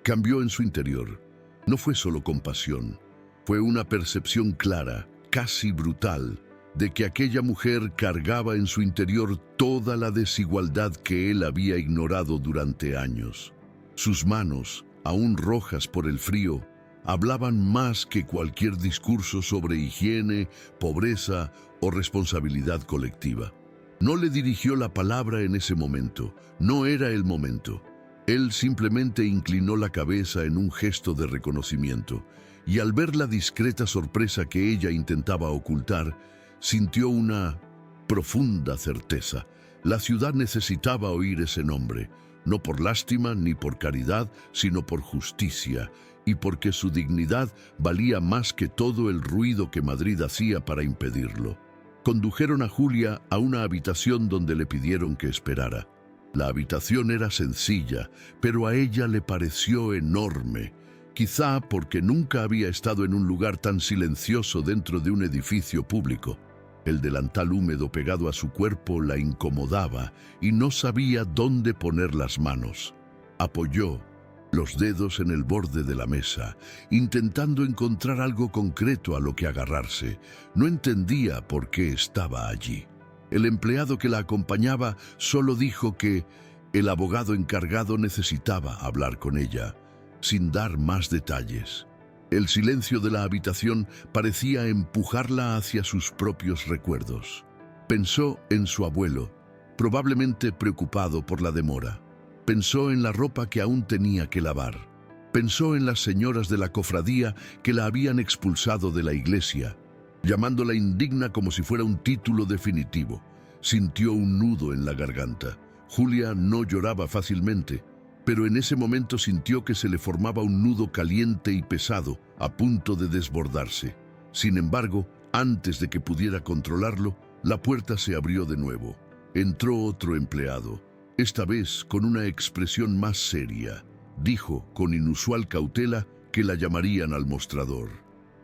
cambió en su interior. No fue solo compasión, fue una percepción clara, casi brutal, de que aquella mujer cargaba en su interior toda la desigualdad que él había ignorado durante años. Sus manos, aún rojas por el frío, hablaban más que cualquier discurso sobre higiene, pobreza o responsabilidad colectiva. No le dirigió la palabra en ese momento, no era el momento. Él simplemente inclinó la cabeza en un gesto de reconocimiento, y al ver la discreta sorpresa que ella intentaba ocultar, sintió una profunda certeza. La ciudad necesitaba oír ese nombre, no por lástima ni por caridad, sino por justicia, y porque su dignidad valía más que todo el ruido que Madrid hacía para impedirlo. Condujeron a Julia a una habitación donde le pidieron que esperara. La habitación era sencilla, pero a ella le pareció enorme, quizá porque nunca había estado en un lugar tan silencioso dentro de un edificio público. El delantal húmedo pegado a su cuerpo la incomodaba y no sabía dónde poner las manos. Apoyó los dedos en el borde de la mesa, intentando encontrar algo concreto a lo que agarrarse. No entendía por qué estaba allí. El empleado que la acompañaba solo dijo que el abogado encargado necesitaba hablar con ella, sin dar más detalles. El silencio de la habitación parecía empujarla hacia sus propios recuerdos. Pensó en su abuelo, probablemente preocupado por la demora. Pensó en la ropa que aún tenía que lavar. Pensó en las señoras de la cofradía que la habían expulsado de la iglesia, llamándola indigna como si fuera un título definitivo. Sintió un nudo en la garganta. Julia no lloraba fácilmente, pero en ese momento sintió que se le formaba un nudo caliente y pesado, a punto de desbordarse. Sin embargo, antes de que pudiera controlarlo, la puerta se abrió de nuevo. Entró otro empleado, esta vez con una expresión más seria. Dijo, con inusual cautela, que la llamarían al mostrador.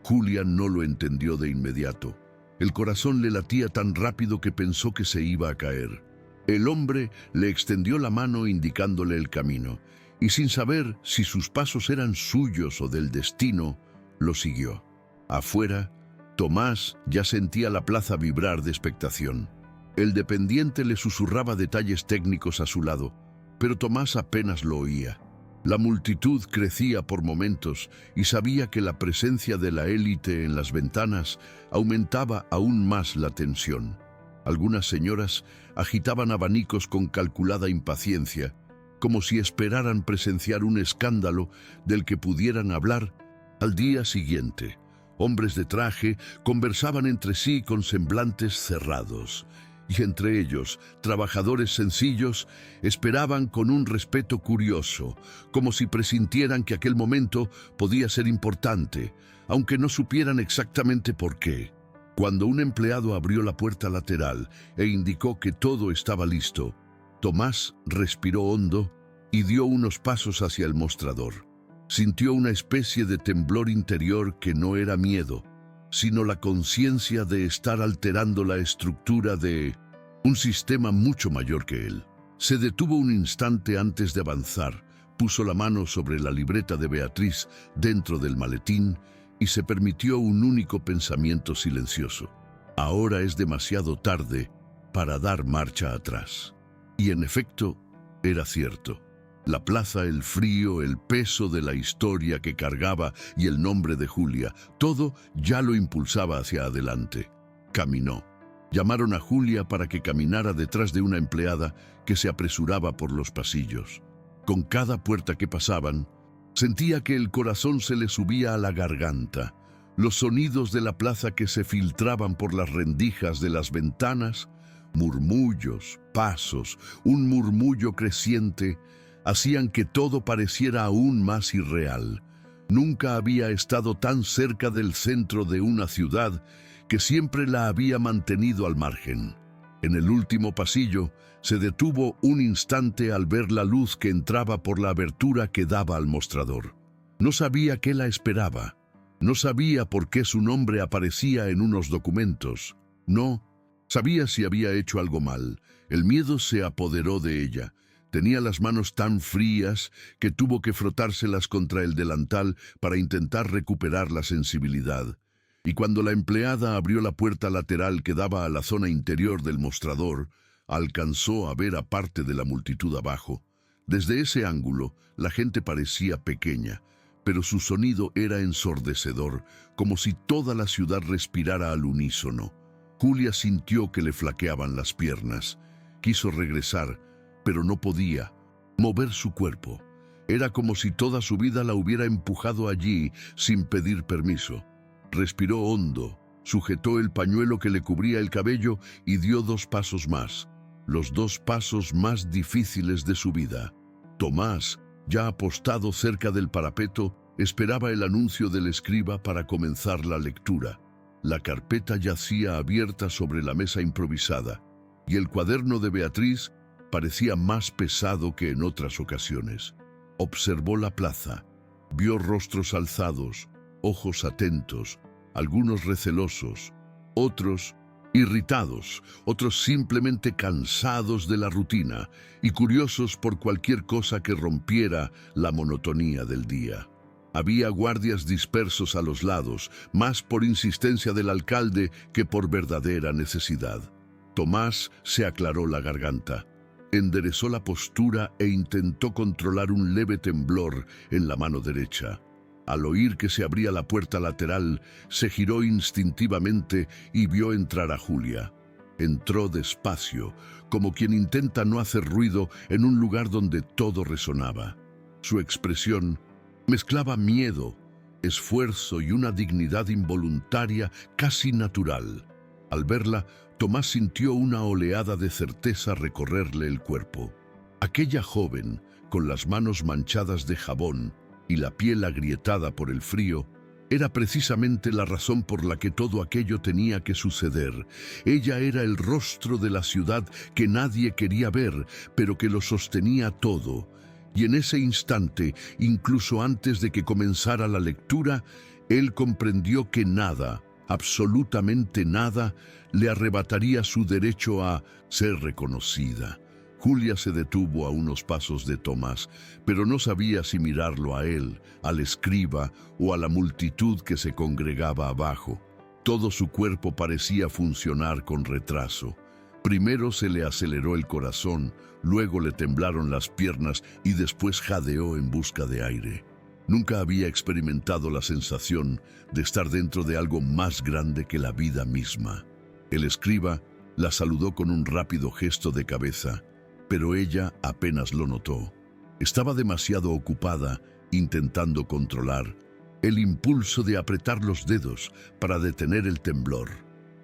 Julia no lo entendió de inmediato. El corazón le latía tan rápido que pensó que se iba a caer. El hombre le extendió la mano indicándole el camino, y sin saber si sus pasos eran suyos o del destino, lo siguió. Afuera, Tomás ya sentía la plaza vibrar de expectación. El dependiente le susurraba detalles técnicos a su lado, pero Tomás apenas lo oía. La multitud crecía por momentos y sabía que la presencia de la élite en las ventanas aumentaba aún más la tensión. Algunas señoras agitaban abanicos con calculada impaciencia, como si esperaran presenciar un escándalo del que pudieran hablar al día siguiente. Hombres de traje conversaban entre sí con semblantes cerrados, y entre ellos, trabajadores sencillos esperaban con un respeto curioso, como si presintieran que aquel momento podía ser importante, aunque no supieran exactamente por qué. Cuando un empleado abrió la puerta lateral e indicó que todo estaba listo, Tomás respiró hondo y dio unos pasos hacia el mostrador. Sintió una especie de temblor interior que no era miedo, sino la conciencia de estar alterando la estructura de un sistema mucho mayor que él. Se detuvo un instante antes de avanzar, puso la mano sobre la libreta de Beatriz dentro del maletín y se permitió un único pensamiento silencioso. Ahora es demasiado tarde para dar marcha atrás. Y en efecto, era cierto. La plaza, el frío, el peso de la historia que cargaba y el nombre de Julia, todo ya lo impulsaba hacia adelante. Caminó. Llamaron a Julia para que caminara detrás de una empleada que se apresuraba por los pasillos. Con cada puerta que pasaban, sentía que el corazón se le subía a la garganta. Los sonidos de la plaza que se filtraban por las rendijas de las ventanas, murmullos, pasos, un murmullo creciente, hacían que todo pareciera aún más irreal. Nunca había estado tan cerca del centro de una ciudad que siempre la había mantenido al margen. En el último pasillo, se detuvo un instante al ver la luz que entraba por la abertura que daba al mostrador. No sabía qué la esperaba. No sabía por qué su nombre aparecía en unos documentos. No sabía si había hecho algo mal. El miedo se apoderó de ella. Tenía las manos tan frías que tuvo que frotárselas contra el delantal para intentar recuperar la sensibilidad. Y cuando la empleada abrió la puerta lateral que daba a la zona interior del mostrador, alcanzó a ver a parte de la multitud abajo. Desde ese ángulo, la gente parecía pequeña, pero su sonido era ensordecedor, como si toda la ciudad respirara al unísono. Julia sintió que le flaqueaban las piernas. Quiso regresar, pero no podía mover su cuerpo. Era como si toda su vida la hubiera empujado allí sin pedir permiso. Respiró hondo, sujetó el pañuelo que le cubría el cabello y dio 2 pasos más, los 2 pasos más difíciles de su vida. Tomás, ya apostado cerca del parapeto, esperaba el anuncio del escriba para comenzar la lectura. La carpeta yacía abierta sobre la mesa improvisada, y el cuaderno de Beatriz parecía más pesado que en otras ocasiones. Observó la plaza, vio rostros alzados, ojos atentos, algunos recelosos, otros irritados, otros simplemente cansados de la rutina y curiosos por cualquier cosa que rompiera la monotonía del día. Había guardias dispersos a los lados, más por insistencia del alcalde que por verdadera necesidad. Tomás se aclaró la garganta, enderezó la postura e intentó controlar un leve temblor en la mano derecha. Al oír que se abría la puerta lateral, se giró instintivamente y vio entrar a Julia. Entró despacio, como quien intenta no hacer ruido en un lugar donde todo resonaba. Su expresión Mezclaba miedo, esfuerzo y una dignidad involuntaria casi natural. Al verla, Tomás sintió una oleada de certeza recorrerle el cuerpo. Aquella joven, con las manos manchadas de jabón y la piel agrietada por el frío, era precisamente la razón por la que todo aquello tenía que suceder. Ella era el rostro de la ciudad que nadie quería ver, pero que lo sostenía todo. Y en ese instante, incluso antes de que comenzara la lectura, él comprendió que nada, absolutamente nada, le arrebataría su derecho a ser reconocida. Julia se detuvo a unos pasos de Tomás, pero no sabía si mirarlo a él, al escriba o a la multitud que se congregaba abajo. Todo su cuerpo parecía funcionar con retraso. Primero se le aceleró el corazón, luego le temblaron las piernas y después jadeó en busca de aire. Nunca había experimentado la sensación de estar dentro de algo más grande que la vida misma. El escriba la saludó con un rápido gesto de cabeza, pero ella apenas lo notó. Estaba demasiado ocupada intentando controlar el impulso de apretar los dedos para detener el temblor.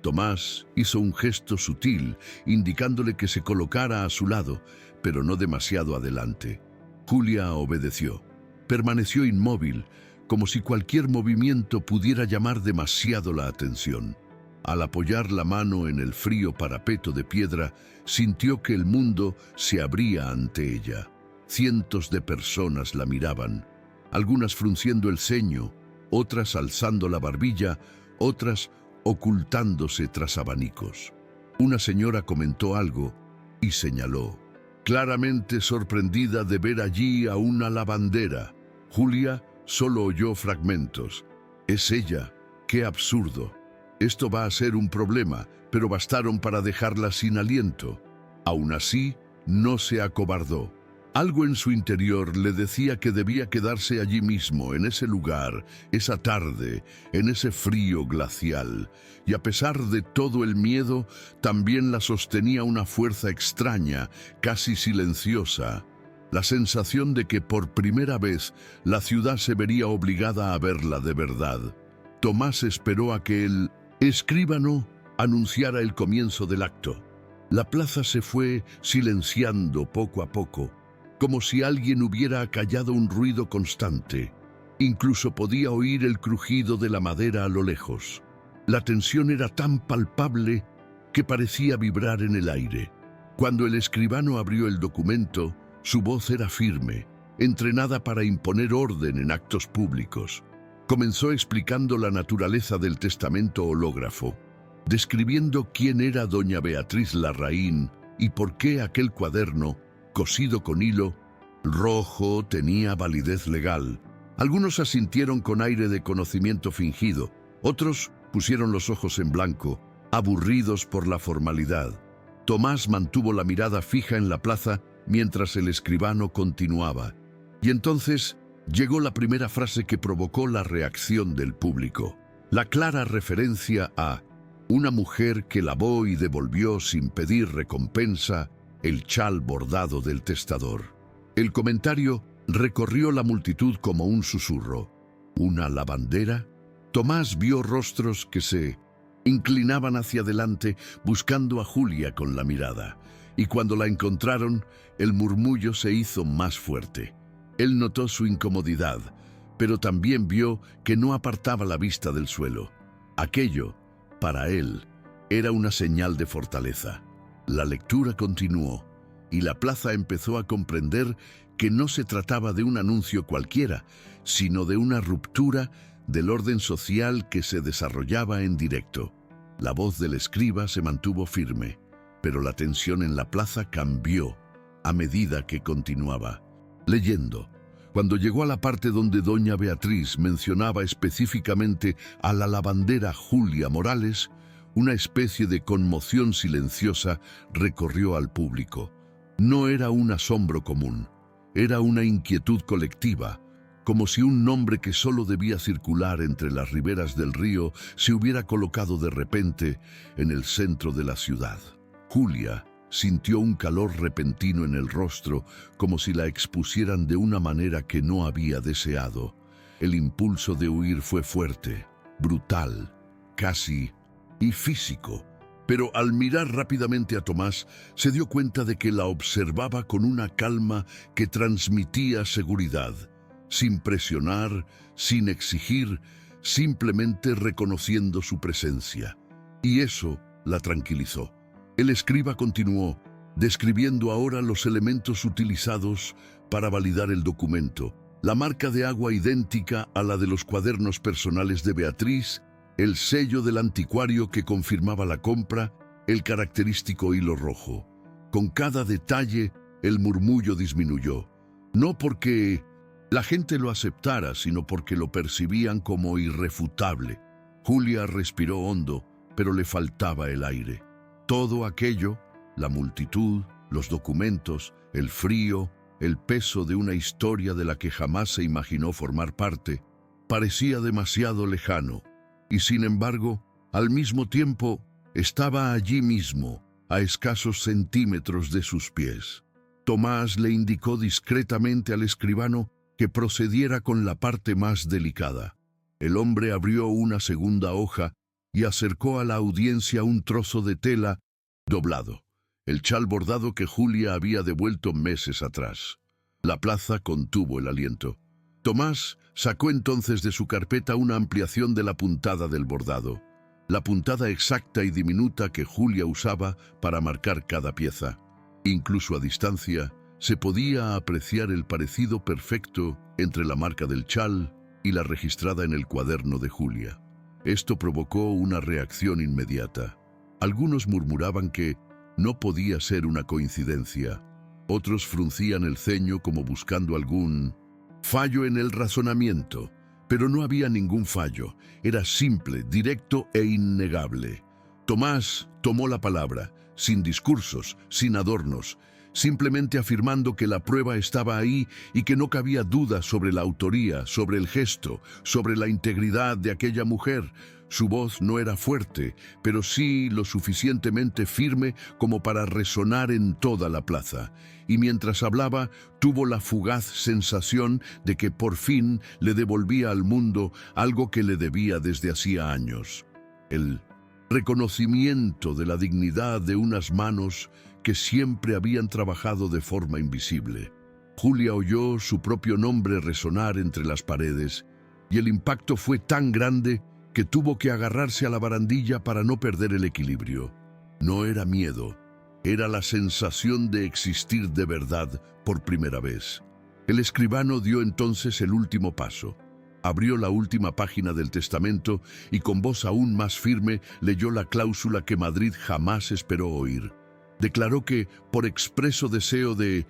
Tomás hizo un gesto sutil, indicándole que se colocara a su lado, pero no demasiado adelante. Julia obedeció. Permaneció inmóvil, como si cualquier movimiento pudiera llamar demasiado la atención. Al apoyar la mano en el frío parapeto de piedra, sintió que el mundo se abría ante ella. Cientos de personas la miraban, algunas frunciendo el ceño, otras alzando la barbilla, otras ocultándose tras abanicos. Una señora comentó algo y señaló, claramente sorprendida de ver allí a una lavandera. Julia solo oyó fragmentos. «Es ella, qué absurdo. Esto va a ser un problema», pero bastaron para dejarla sin aliento. Aún así, no se acobardó. Algo en su interior le decía que debía quedarse allí mismo, en ese lugar, esa tarde, en ese frío glacial. Y a pesar de todo el miedo, también la sostenía una fuerza extraña, casi silenciosa. La sensación de que por primera vez la ciudad se vería obligada a verla de verdad. Tomás esperó a que el escribano anunciara el comienzo del acto. La plaza se fue silenciando poco a poco, como si alguien hubiera acallado un ruido constante. Incluso podía oír el crujido de la madera a lo lejos. La tensión era tan palpable que parecía vibrar en el aire. Cuando el escribano abrió el documento, su voz era firme, entrenada para imponer orden en actos públicos. Comenzó explicando la naturaleza del testamento hológrafo, describiendo quién era doña Beatriz Larraín y por qué aquel cuaderno, cosido con hilo rojo, tenía validez legal. Algunos asintieron con aire de conocimiento fingido, otros pusieron los ojos en blanco, aburridos por la formalidad. Tomás mantuvo la mirada fija en la plaza mientras el escribano continuaba. Y entonces llegó la primera frase que provocó la reacción del público. La clara referencia a una mujer que lavó y devolvió sin pedir recompensa el chal bordado del testador. El comentario recorrió la multitud como un susurro. ¿Una lavandera? Tomás vio rostros que se inclinaban hacia adelante buscando a Julia con la mirada, y cuando la encontraron, el murmullo se hizo más fuerte. Él notó su incomodidad, pero también vio que no apartaba la vista del suelo. Aquello, para él, era una señal de fortaleza. La lectura continuó, y la plaza empezó a comprender que no se trataba de un anuncio cualquiera, sino de una ruptura del orden social que se desarrollaba en directo. La voz del escriba se mantuvo firme, pero la tensión en la plaza cambió a medida que continuaba. Leyendo, cuando llegó a la parte donde doña Beatriz mencionaba específicamente a la lavandera Julia Morales, una especie de conmoción silenciosa recorrió al público. No era un asombro común, era una inquietud colectiva, como si un nombre que solo debía circular entre las riberas del río se hubiera colocado de repente en el centro de la ciudad. Julia sintió un calor repentino en el rostro, como si la expusieran de una manera que no había deseado. El impulso de huir fue fuerte, brutal, casi y físico. Pero al mirar rápidamente a Tomás, se dio cuenta de que la observaba con una calma que transmitía seguridad, sin presionar, sin exigir, simplemente reconociendo su presencia. Y eso la tranquilizó. El escriba continuó, describiendo ahora los elementos utilizados para validar el documento: la marca de agua idéntica a la de los cuadernos personales de Beatriz, el sello del anticuario que confirmaba la compra, el característico hilo rojo. Con cada detalle, el murmullo disminuyó. No porque la gente lo aceptara, sino porque lo percibían como irrefutable. Julia respiró hondo, pero le faltaba el aire. Todo aquello, la multitud, los documentos, el frío, el peso de una historia de la que jamás se imaginó formar parte, parecía demasiado lejano. Y sin embargo, al mismo tiempo, estaba allí mismo, a escasos centímetros de sus pies. Tomás le indicó discretamente al escribano que procediera con la parte más delicada. El hombre abrió una segunda hoja y acercó a la audiencia un trozo de tela doblado, el chal bordado que Julia había devuelto meses atrás. La plaza contuvo el aliento. Tomás sacó entonces de su carpeta una ampliación de la puntada del bordado, la puntada exacta y diminuta que Julia usaba para marcar cada pieza. Incluso a distancia, se podía apreciar el parecido perfecto entre la marca del chal y la registrada en el cuaderno de Julia. Esto provocó una reacción inmediata. Algunos murmuraban que no podía ser una coincidencia. Otros fruncían el ceño como buscando algún fallo en el razonamiento, pero no había ningún fallo. Era simple, directo e innegable. Tomás tomó la palabra, sin discursos, sin adornos, simplemente afirmando que la prueba estaba ahí y que no cabía duda sobre la autoría, sobre el gesto, sobre la integridad de aquella mujer. Su voz no era fuerte, pero sí lo suficientemente firme como para resonar en toda la plaza. Y mientras hablaba, tuvo la fugaz sensación de que por fin le devolvía al mundo algo que le debía desde hacía años: el reconocimiento de la dignidad de unas manos que siempre habían trabajado de forma invisible. Julia oyó su propio nombre resonar entre las paredes, y el impacto fue tan grande que tuvo que agarrarse a la barandilla para no perder el equilibrio. No era miedo, era la sensación de existir de verdad por primera vez. El escribano dio entonces el último paso. Abrió la última página del testamento y con voz aún más firme leyó la cláusula que Madrid jamás esperó oír. Declaró que, por expreso deseo de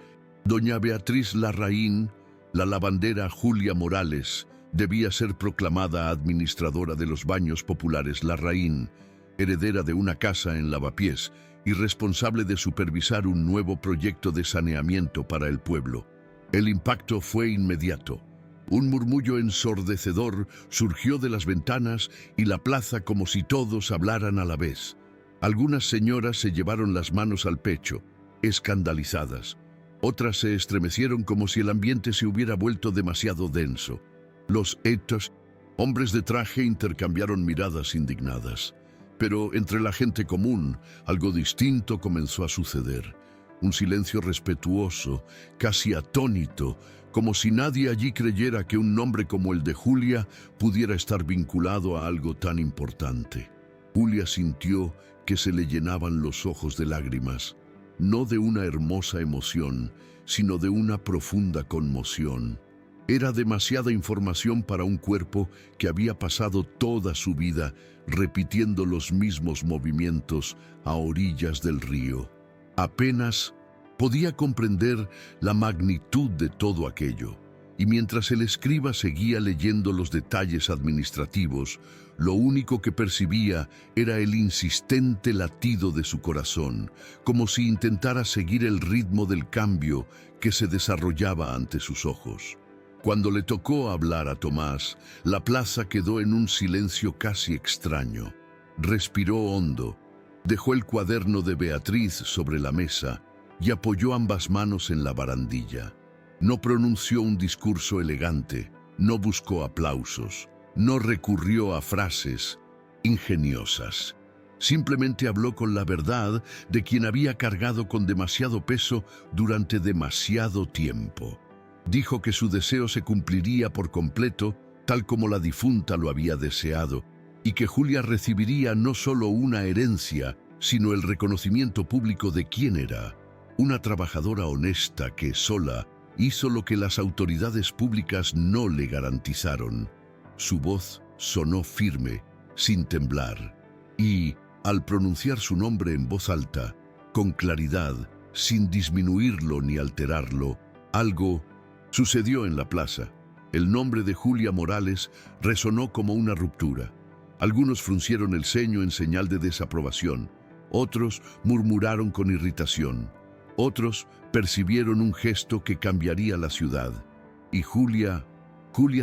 doña Beatriz Larraín, la lavandera Julia Morales debía ser proclamada administradora de los baños populares Larraín, heredera de una casa en Lavapiés y responsable de supervisar un nuevo proyecto de saneamiento para el pueblo. El impacto fue inmediato. Un murmullo ensordecedor surgió de las ventanas y la plaza como si todos hablaran a la vez. Algunas señoras se llevaron las manos al pecho, escandalizadas. Otras se estremecieron como si el ambiente se hubiera vuelto demasiado denso. Los etos, hombres de traje, intercambiaron miradas indignadas. Pero entre la gente común, algo distinto comenzó a suceder. Un silencio respetuoso, casi atónito, como si nadie allí creyera que un nombre como el de Julia pudiera estar vinculado a algo tan importante. Julia sintió que se le llenaban los ojos de lágrimas, no de una hermosa emoción, sino de una profunda conmoción. Era demasiada información para un cuerpo que había pasado toda su vida repitiendo los mismos movimientos a orillas del río. Apenas podía comprender la magnitud de todo aquello, y mientras el escriba seguía leyendo los detalles administrativos, lo único que percibía era el insistente latido de su corazón, como si intentara seguir el ritmo del cambio que se desarrollaba ante sus ojos. Cuando le tocó hablar a Tomás, la plaza quedó en un silencio casi extraño. Respiró hondo Dejó el cuaderno de Beatriz sobre la mesa y apoyó ambas manos en la barandilla. No pronunció un discurso elegante, no buscó aplausos, no recurrió a frases ingeniosas. Simplemente habló con la verdad de quien había cargado con demasiado peso durante demasiado tiempo. Dijo que su deseo se cumpliría por completo, tal como la difunta lo había deseado, y que Julia recibiría no solo una herencia, sino el reconocimiento público de quién era, una trabajadora honesta que sola hizo lo que las autoridades públicas no le garantizaron. Su voz sonó firme, sin temblar, y, al pronunciar su nombre en voz alta, con claridad, sin disminuirlo ni alterarlo, algo sucedió en la plaza. El nombre de Julia Morales resonó como una ruptura. Algunos fruncieron el ceño en señal de desaprobación, otros murmuraron con irritación, otros percibieron un gesto que cambiaría la ciudad. Y Julia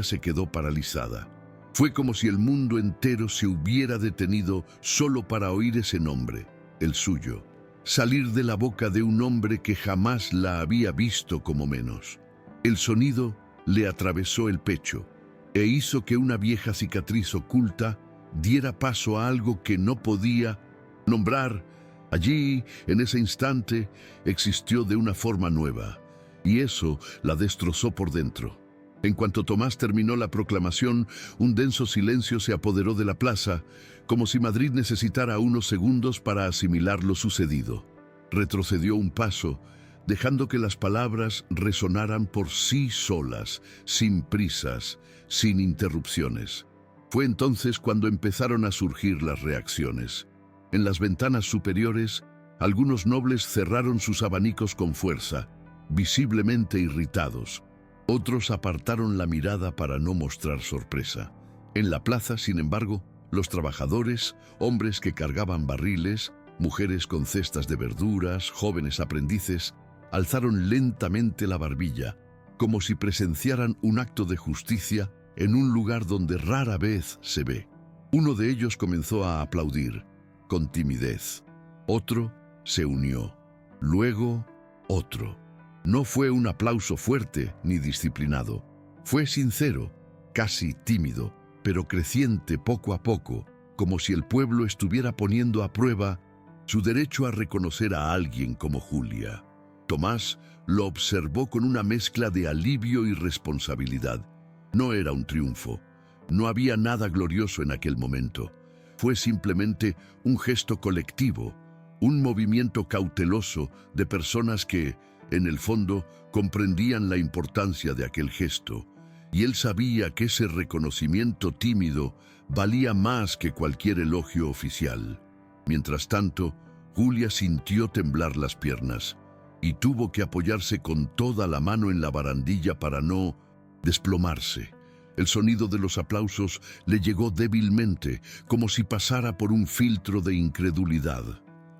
se quedó paralizada. Fue como si el mundo entero se hubiera detenido solo para oír ese nombre, el suyo, salir de la boca de un hombre que jamás la había visto como menos. El sonido le atravesó el pecho e hizo que una vieja cicatriz oculta diera paso a algo que no podía nombrar. Allí, en ese instante, existió de una forma nueva, y eso la destrozó por dentro. En cuanto Tomás terminó la proclamación, un denso silencio se apoderó de la plaza, como si Madrid necesitara unos segundos para asimilar lo sucedido. Retrocedió un paso, dejando que las palabras resonaran por sí solas, sin prisas, sin interrupciones. Fue entonces cuando empezaron a surgir las reacciones. En las ventanas superiores, algunos nobles cerraron sus abanicos con fuerza, visiblemente irritados. Otros apartaron la mirada para no mostrar sorpresa. En la plaza, sin embargo, los trabajadores, hombres que cargaban barriles, mujeres con cestas de verduras, jóvenes aprendices, alzaron lentamente la barbilla, como si presenciaran un acto de justicia en un lugar donde rara vez se ve. Uno de ellos comenzó a aplaudir, con timidez. Otro se unió. Luego, otro. No fue un aplauso fuerte ni disciplinado. Fue sincero, casi tímido, pero creciente poco a poco, como si el pueblo estuviera poniendo a prueba su derecho a reconocer a alguien como Julia. Tomás lo observó con una mezcla de alivio y responsabilidad. No era un triunfo. No había nada glorioso en aquel momento. Fue simplemente un gesto colectivo, un movimiento cauteloso de personas que, en el fondo, comprendían la importancia de aquel gesto, y él sabía que ese reconocimiento tímido valía más que cualquier elogio oficial. Mientras tanto, Julia sintió temblar las piernas y tuvo que apoyarse con toda la mano en la barandilla para no desplomarse. El sonido de los aplausos le llegó débilmente, como si pasara por un filtro de incredulidad.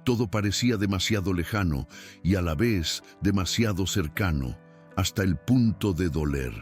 Todo parecía demasiado lejano y a la vez demasiado cercano, hasta el punto de doler.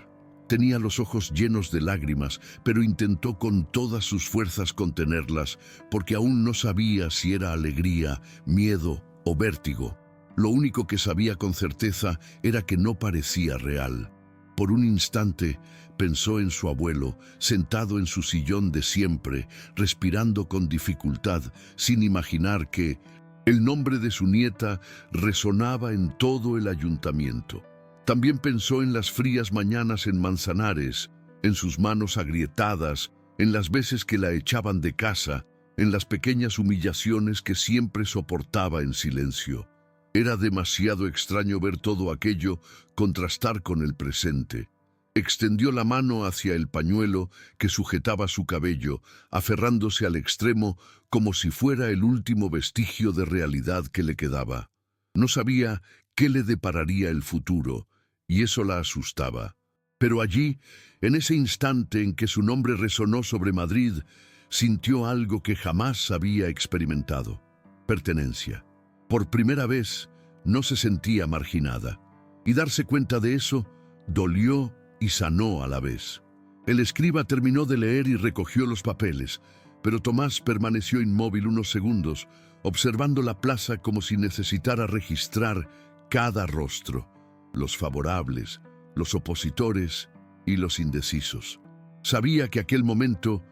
Tenía los ojos llenos de lágrimas, pero intentó con todas sus fuerzas contenerlas, porque aún no sabía si era alegría, miedo o vértigo. Lo único que sabía con certeza era que no parecía real. Por un instante pensó en su abuelo, sentado en su sillón de siempre, respirando con dificultad, sin imaginar que el nombre de su nieta resonaba en todo el ayuntamiento. También pensó en las frías mañanas en Manzanares, en sus manos agrietadas, en las veces que la echaban de casa, en las pequeñas humillaciones que siempre soportaba en silencio. Era demasiado extraño ver todo aquello contrastar con el presente. Extendió la mano hacia el pañuelo que sujetaba su cabello, aferrándose al extremo como si fuera el último vestigio de realidad que le quedaba. No sabía qué le depararía el futuro, y eso la asustaba. Pero allí, en ese instante en que su nombre resonó sobre Madrid, sintió algo que jamás había experimentado: pertenencia. Por primera vez, no se sentía marginada, y darse cuenta de eso dolió y sanó a la vez. El escriba terminó de leer y recogió los papeles, Pero Tomás permaneció inmóvil unos segundos, observando la plaza como si necesitara registrar cada rostro, los favorables, los opositores y los indecisos. Sabía que aquel momento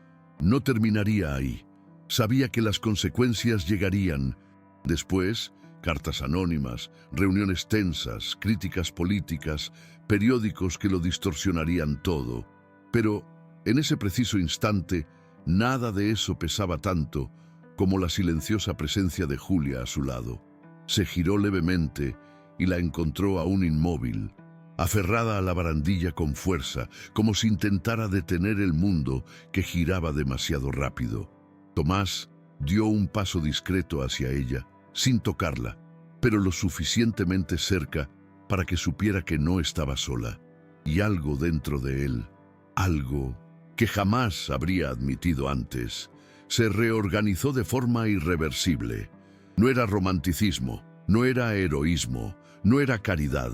no terminaría ahí. Sabía que las consecuencias llegarían. Después, cartas anónimas, reuniones tensas, críticas políticas, periódicos que lo distorsionarían todo. Pero, en ese preciso instante, nada de eso pesaba tanto como la silenciosa presencia de Julia a su lado. Se giró levemente y la encontró aún inmóvil, aferrada a la barandilla con fuerza, como si intentara detener el mundo que giraba demasiado rápido. Tomás dio un paso discreto hacia ella, sin tocarla, pero lo suficientemente cerca para que supiera que no estaba sola. Y algo dentro de él, algo que jamás habría admitido antes, se reorganizó de forma irreversible. No era romanticismo, no era heroísmo, no era caridad.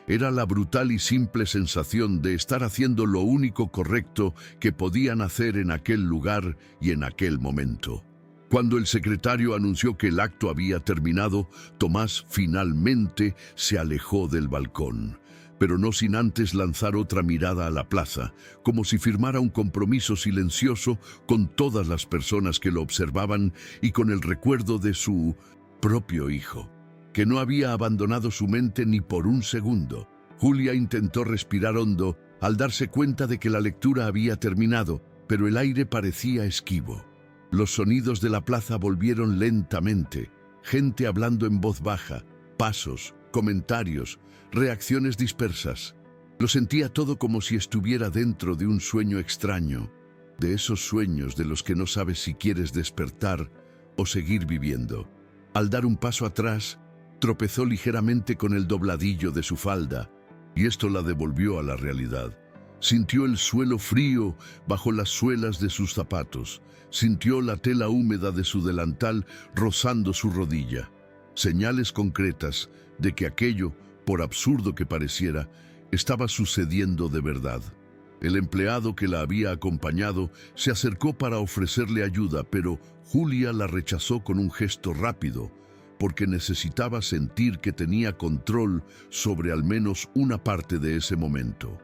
Era la brutal y simple sensación de estar haciendo lo único correcto que podían hacer en aquel lugar y en aquel momento. Cuando el secretario anunció que el acto había terminado, Tomás finalmente se alejó del balcón, pero no sin antes lanzar otra mirada a la plaza, como si firmara un compromiso silencioso con todas las personas que lo observaban y con el recuerdo de su propio hijo, que no había abandonado su mente ni por un segundo. Julia intentó respirar hondo al darse cuenta de que la lectura había terminado, pero el aire parecía esquivo. Los sonidos de la plaza volvieron lentamente, gente hablando en voz baja, pasos, comentarios, reacciones dispersas. Lo sentía todo como si estuviera dentro de un sueño extraño, de esos sueños de los que no sabes si quieres despertar o seguir viviendo. Al dar un paso atrás, tropezó ligeramente con el dobladillo de su falda, y esto la devolvió a la realidad. Sintió el suelo frío bajo las suelas de sus zapatos, sintió la tela húmeda de su delantal rozando su rodilla. Señales concretas de que aquello, por absurdo que pareciera, estaba sucediendo de verdad. El empleado que la había acompañado se acercó para ofrecerle ayuda, pero Julia la rechazó con un gesto rápido, porque necesitaba sentir que tenía control sobre al menos una parte de ese momento.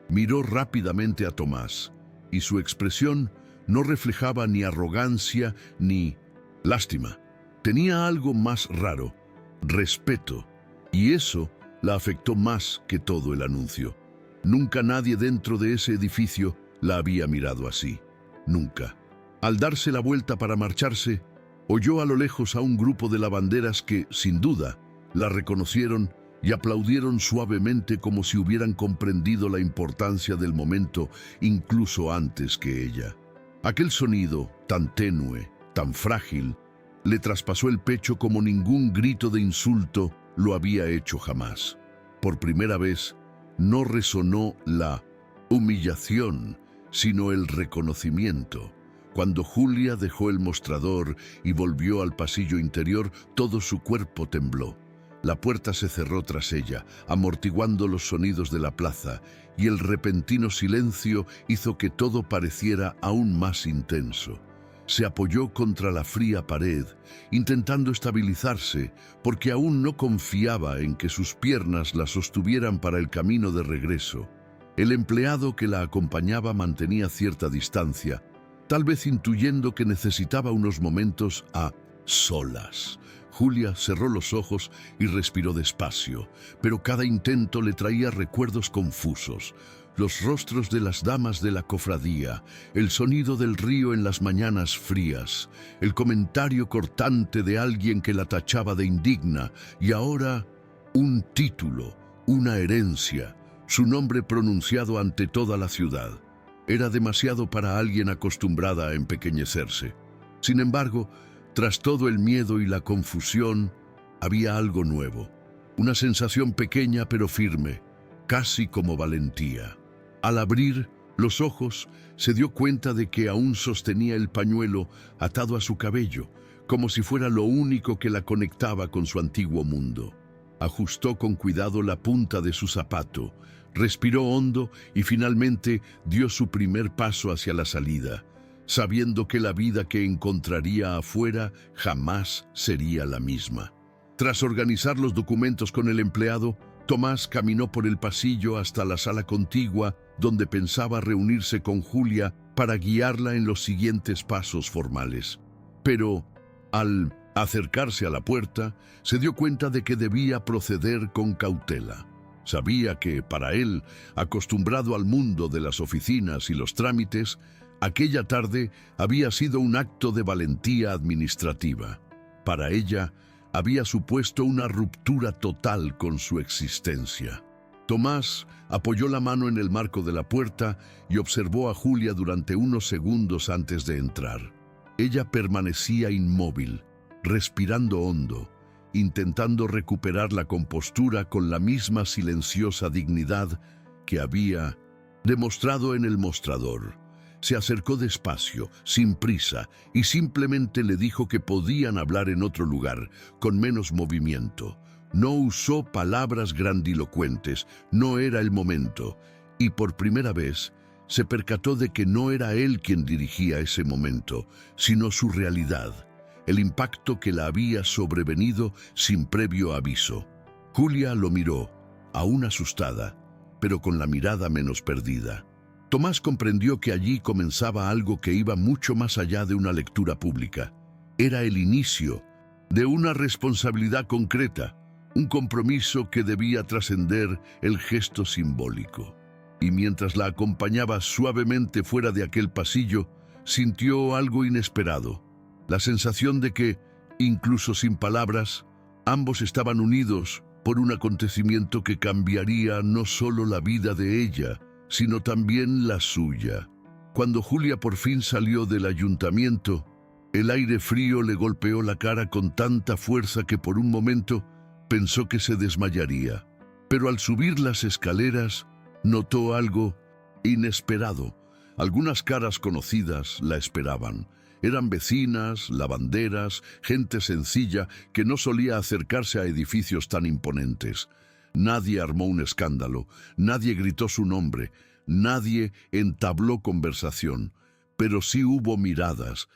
Miró rápidamente a Tomás, y su expresión no reflejaba ni arrogancia ni lástima. Tenía algo más raro, respeto, y eso la afectó más que todo el anuncio. Nunca nadie dentro de ese edificio la había mirado así. Nunca. Al darse la vuelta para marcharse, oyó a lo lejos a un grupo de lavanderas que, sin duda, la reconocieron y aplaudieron suavemente como si hubieran comprendido la importancia del momento incluso antes que ella. Aquel sonido, tan tenue, tan frágil, le traspasó el pecho como ningún grito de insulto lo había hecho jamás. Por primera vez, no resonó la humillación, sino el reconocimiento. Cuando Julia dejó el mostrador y volvió al pasillo interior, todo su cuerpo tembló. La puerta se cerró tras ella, amortiguando los sonidos de la plaza, y el repentino silencio hizo que todo pareciera aún más intenso. Se apoyó contra la fría pared, intentando estabilizarse, porque aún no confiaba en que sus piernas la sostuvieran para el camino de regreso. El empleado que la acompañaba mantenía cierta distancia, tal vez intuyendo que necesitaba unos momentos a solas. Julia cerró los ojos y respiró despacio, pero cada intento le traía recuerdos confusos. Los rostros de las damas de la cofradía, el sonido del río en las mañanas frías, el comentario cortante de alguien que la tachaba de indigna, y ahora un título, una herencia, su nombre pronunciado ante toda la ciudad. Era demasiado para alguien acostumbrada a empequeñecerse. Sin embargo, tras todo el miedo y la confusión, había algo nuevo, una sensación pequeña pero firme, casi como valentía. Al abrir los ojos, se dio cuenta de que aún sostenía el pañuelo atado a su cabello, como si fuera lo único que la conectaba con su antiguo mundo. Ajustó con cuidado la punta de su zapato, respiró hondo y finalmente dio su primer paso hacia la salida. sabiendo que la vida que encontraría afuera jamás sería la misma. Tras organizar los documentos con el empleado, Tomás caminó por el pasillo hasta la sala contigua, donde pensaba reunirse con Julia para guiarla en los siguientes pasos formales. Pero, al acercarse a la puerta, se dio cuenta de que debía proceder con cautela. Sabía que, para él, acostumbrado al mundo de las oficinas y los trámites, aquella tarde había sido un acto de valentía administrativa. Para ella, había supuesto una ruptura total con su existencia. Tomás apoyó la mano en el marco de la puerta y observó a Julia durante unos segundos antes de entrar. Ella permanecía inmóvil, respirando hondo, intentando recuperar la compostura con la misma silenciosa dignidad que había demostrado en el mostrador. Se acercó despacio, sin prisa, y simplemente le dijo que podían hablar en otro lugar, con menos movimiento. No usó palabras grandilocuentes, no era el momento, y por primera vez se percató de que no era él quien dirigía ese momento, sino su realidad, el impacto que la había sobrevenido sin previo aviso. Julia lo miró, aún asustada, pero con la mirada menos perdida. Tomás comprendió que allí comenzaba algo que iba mucho más allá de una lectura pública. Era el inicio de una responsabilidad concreta, un compromiso que debía trascender el gesto simbólico. Y mientras la acompañaba suavemente fuera de aquel pasillo, sintió algo inesperado, la sensación de que, incluso sin palabras, ambos estaban unidos por un acontecimiento que cambiaría no solo la vida de ella, sino también la suya. Cuando Julia por fin salió del ayuntamiento, el aire frío le golpeó la cara con tanta fuerza que por un momento pensó que se desmayaría. Pero al subir las escaleras, notó algo inesperado. Algunas caras conocidas la esperaban. Eran vecinas, lavanderas, gente sencilla que no solía acercarse a edificios tan imponentes. Nadie armó un escándalo, nadie gritó su nombre, nadie entabló conversación, pero sí hubo miradas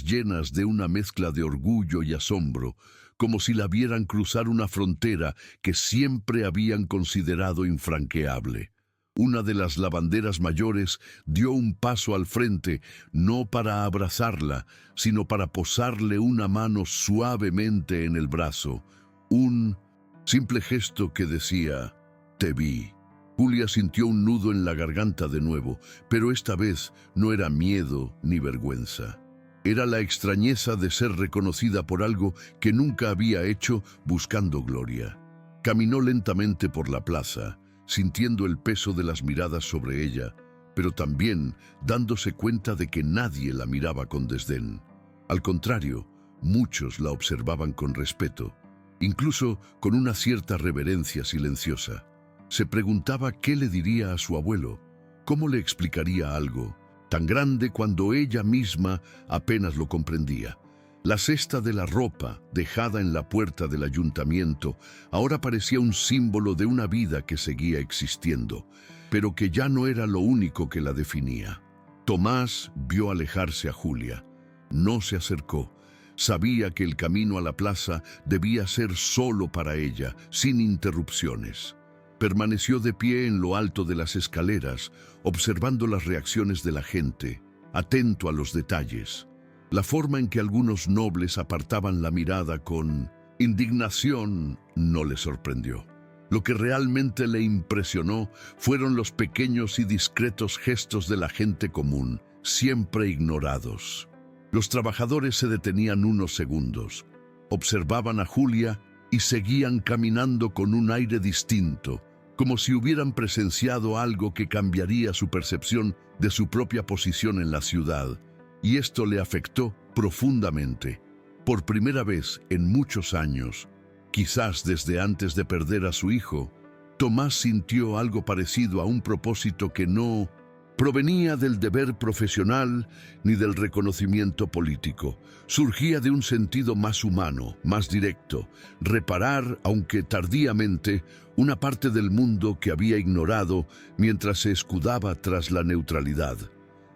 llenas de una mezcla de orgullo y asombro, como si la vieran cruzar una frontera que siempre habían considerado infranqueable. Una de las lavanderas mayores dio un paso al frente, no para abrazarla, sino para posarle una mano suavemente en el brazo, un simple gesto que decía, «Te vi». Julia sintió un nudo en la garganta de nuevo, pero esta vez no era miedo ni vergüenza. Era la extrañeza de ser reconocida por algo que nunca había hecho buscando gloria. Caminó lentamente por la plaza, sintiendo el peso de las miradas sobre ella, pero también dándose cuenta de que nadie la miraba con desdén. Al contrario, muchos la observaban con respeto, incluso con una cierta reverencia silenciosa. Se preguntaba qué le diría a su abuelo, cómo le explicaría algo tan grande cuando ella misma apenas lo comprendía. La cesta de la ropa, dejada en la puerta del ayuntamiento, ahora parecía un símbolo de una vida que seguía existiendo, pero que ya no era lo único que la definía. Tomás vio alejarse a Julia. No se acercó. Sabía que el camino a la plaza debía ser solo para ella, sin interrupciones. Permaneció de pie en lo alto de las escaleras, observando las reacciones de la gente, atento a los detalles. La forma en que algunos nobles apartaban la mirada con indignación no le sorprendió. Lo que realmente le impresionó fueron los pequeños y discretos gestos de la gente común, siempre ignorados. Los trabajadores se detenían unos segundos, observaban a Julia y seguían caminando con un aire distinto, como si hubieran presenciado algo que cambiaría su percepción de su propia posición en la ciudad. Y esto le afectó profundamente. Por primera vez en muchos años, quizás desde antes de perder a su hijo, Tomás sintió algo parecido a un propósito que no provenía del deber profesional ni del reconocimiento político. Surgía de un sentido más humano, más directo, reparar, aunque tardíamente, una parte del mundo que había ignorado mientras se escudaba tras la neutralidad.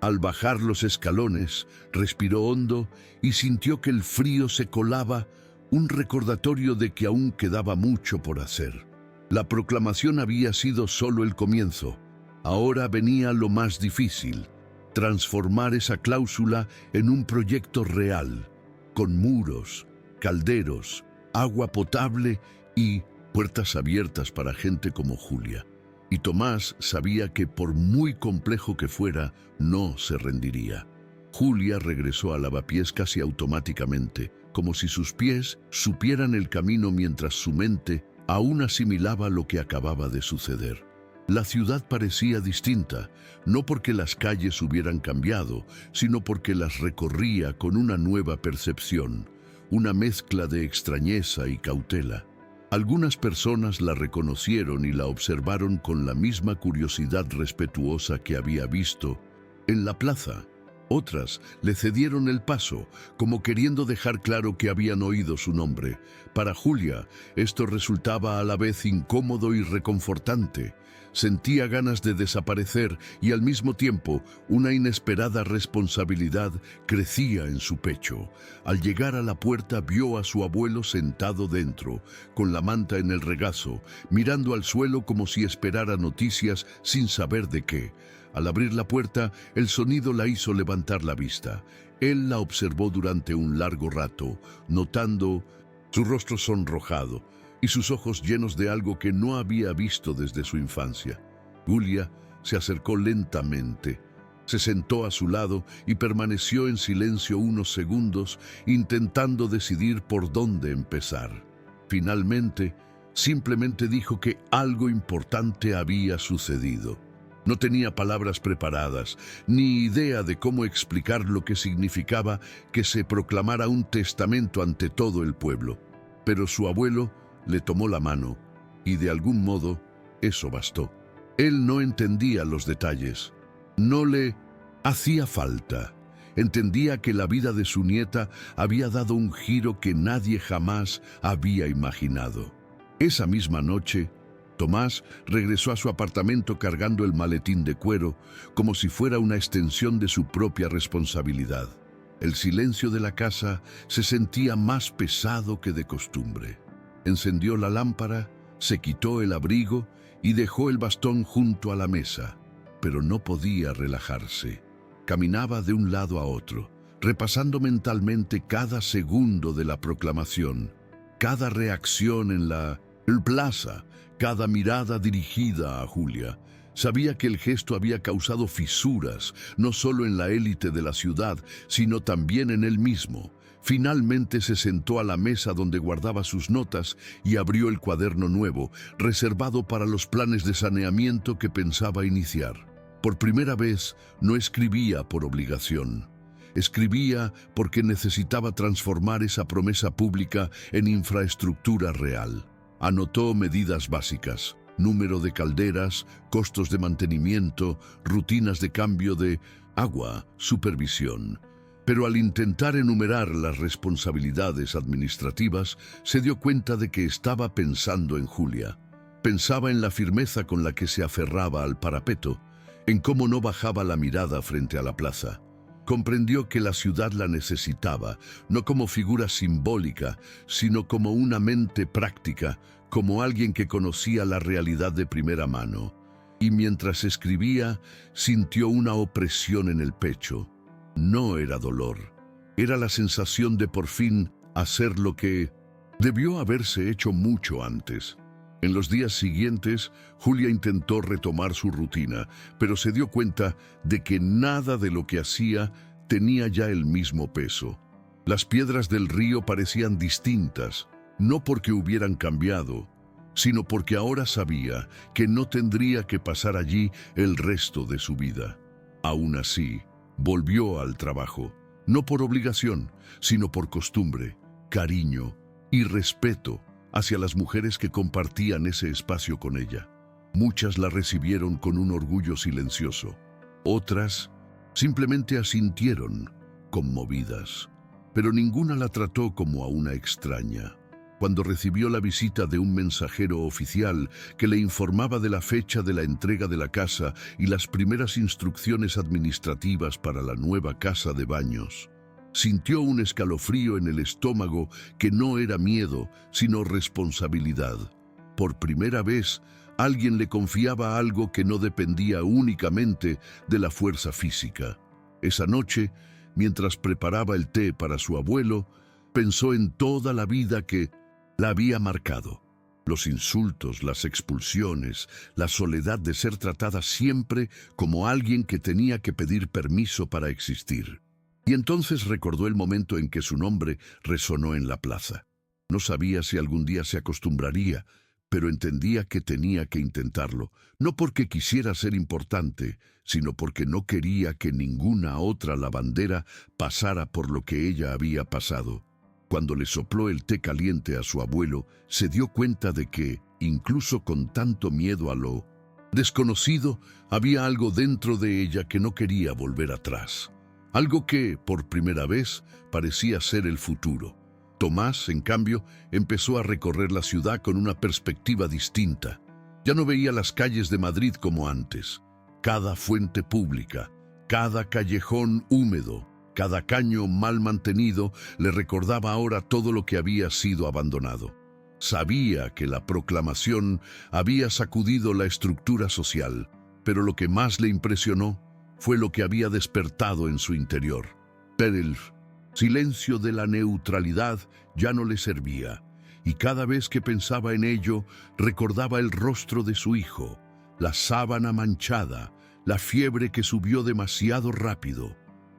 Al bajar los escalones, respiró hondo y sintió que el frío se colaba, un recordatorio de que aún quedaba mucho por hacer. La proclamación había sido solo el comienzo. Ahora venía lo más difícil: transformar esa cláusula en un proyecto real, con muros, calderos, agua potable y puertas abiertas para gente como Julia. Y Tomás sabía que por muy complejo que fuera, no se rendiría. Julia regresó al lavapiés casi automáticamente, como si sus pies supieran el camino mientras su mente aún asimilaba lo que acababa de suceder. La ciudad parecía distinta, no porque las calles hubieran cambiado, sino porque las recorría con una nueva percepción, una mezcla de extrañeza y cautela. Algunas personas la reconocieron y la observaron con la misma curiosidad respetuosa que había visto en la plaza. Otras le cedieron el paso, como queriendo dejar claro que habían oído su nombre. Para Julia, esto resultaba a la vez incómodo y reconfortante. Sentía ganas de desaparecer y al mismo tiempo una inesperada responsabilidad crecía en su pecho. Al llegar a la puerta vio a su abuelo sentado dentro, con la manta en el regazo, mirando al suelo como si esperara noticias sin saber de qué. Al abrir la puerta, el sonido la hizo levantar la vista. Él la observó durante un largo rato, notando su rostro sonrojado y sus ojos llenos de algo que no había visto desde su infancia. Julia se acercó lentamente, se sentó a su lado y permaneció en silencio unos segundos, intentando decidir por dónde empezar. Finalmente, simplemente dijo que algo importante había sucedido. No tenía palabras preparadas, ni idea de cómo explicar lo que significaba que se proclamara un testamento ante todo el pueblo. Pero su abuelo le tomó la mano, y de algún modo eso bastó. Él no entendía los detalles, no le hacía falta. Entendía que la vida de su nieta había dado un giro que nadie jamás había imaginado. Esa misma noche, Tomás regresó a su apartamento cargando el maletín de cuero, como si fuera una extensión de su propia responsabilidad. El silencio de la casa se sentía más pesado que de costumbre. Encendió la lámpara, se quitó el abrigo y dejó el bastón junto a la mesa, pero no podía relajarse. Caminaba de un lado a otro, repasando mentalmente cada segundo de la proclamación, cada reacción en la plaza, cada mirada dirigida a Julia. Sabía que el gesto había causado fisuras, no solo en la élite de la ciudad, sino también en él mismo. Finalmente se sentó a la mesa donde guardaba sus notas y abrió el cuaderno nuevo, reservado para los planes de saneamiento que pensaba iniciar. Por primera vez, no escribía por obligación. Escribía porque necesitaba transformar esa promesa pública en infraestructura real. Anotó medidas básicas: número de calderas, costos de mantenimiento, rutinas de cambio de agua, supervisión. Pero al intentar enumerar las responsabilidades administrativas, se dio cuenta de que estaba pensando en Julia. Pensaba en la firmeza con la que se aferraba al parapeto, en cómo no bajaba la mirada frente a la plaza. Comprendió que la ciudad la necesitaba, no como figura simbólica, sino como una mente práctica, como alguien que conocía la realidad de primera mano. Y mientras escribía, sintió una opresión en el pecho. No era dolor, era la sensación de por fin hacer lo que debió haberse hecho mucho antes. En los días siguientes, Julia intentó retomar su rutina, pero se dio cuenta de que nada de lo que hacía tenía ya el mismo peso. Las piedras del río parecían distintas, no porque hubieran cambiado, sino porque ahora sabía que no tendría que pasar allí el resto de su vida. Aún así, volvió al trabajo, no por obligación, sino por costumbre, cariño y respeto hacia las mujeres que compartían ese espacio con ella. Muchas la recibieron con un orgullo silencioso. Otras simplemente asintieron, conmovidas, pero ninguna la trató como a una extraña. cuando recibió la visita de un mensajero oficial que le informaba de la fecha de la entrega de la casa y las primeras instrucciones administrativas para la nueva casa de baños. Sintió un escalofrío en el estómago que no era miedo, sino responsabilidad. Por primera vez, alguien le confiaba algo que no dependía únicamente de la fuerza física. Esa noche, mientras preparaba el té para su abuelo, pensó en toda la vida que la había marcado. Los insultos, las expulsiones, la soledad de ser tratada siempre como alguien que tenía que pedir permiso para existir. Y entonces recordó el momento en que su nombre resonó en la plaza. No sabía si algún día se acostumbraría, pero entendía que tenía que intentarlo, no porque quisiera ser importante, sino porque no quería que ninguna otra lavandera pasara por lo que ella había pasado. Cuando le sopló el té caliente a su abuelo, se dio cuenta de que, incluso con tanto miedo a lo desconocido, había algo dentro de ella que no quería volver atrás. Algo que, por primera vez, parecía ser el futuro. Tomás, en cambio, empezó a recorrer la ciudad con una perspectiva distinta. Ya no veía las calles de Madrid como antes. Cada fuente pública, cada callejón húmedo, cada caño mal mantenido le recordaba ahora todo lo que había sido abandonado. Sabía que la proclamación había sacudido la estructura social, pero lo que más le impresionó fue lo que había despertado en su interior. Pero el silencio de la neutralidad ya no le servía, y cada vez que pensaba en ello, recordaba el rostro de su hijo, la sábana manchada, la fiebre que subió demasiado rápido.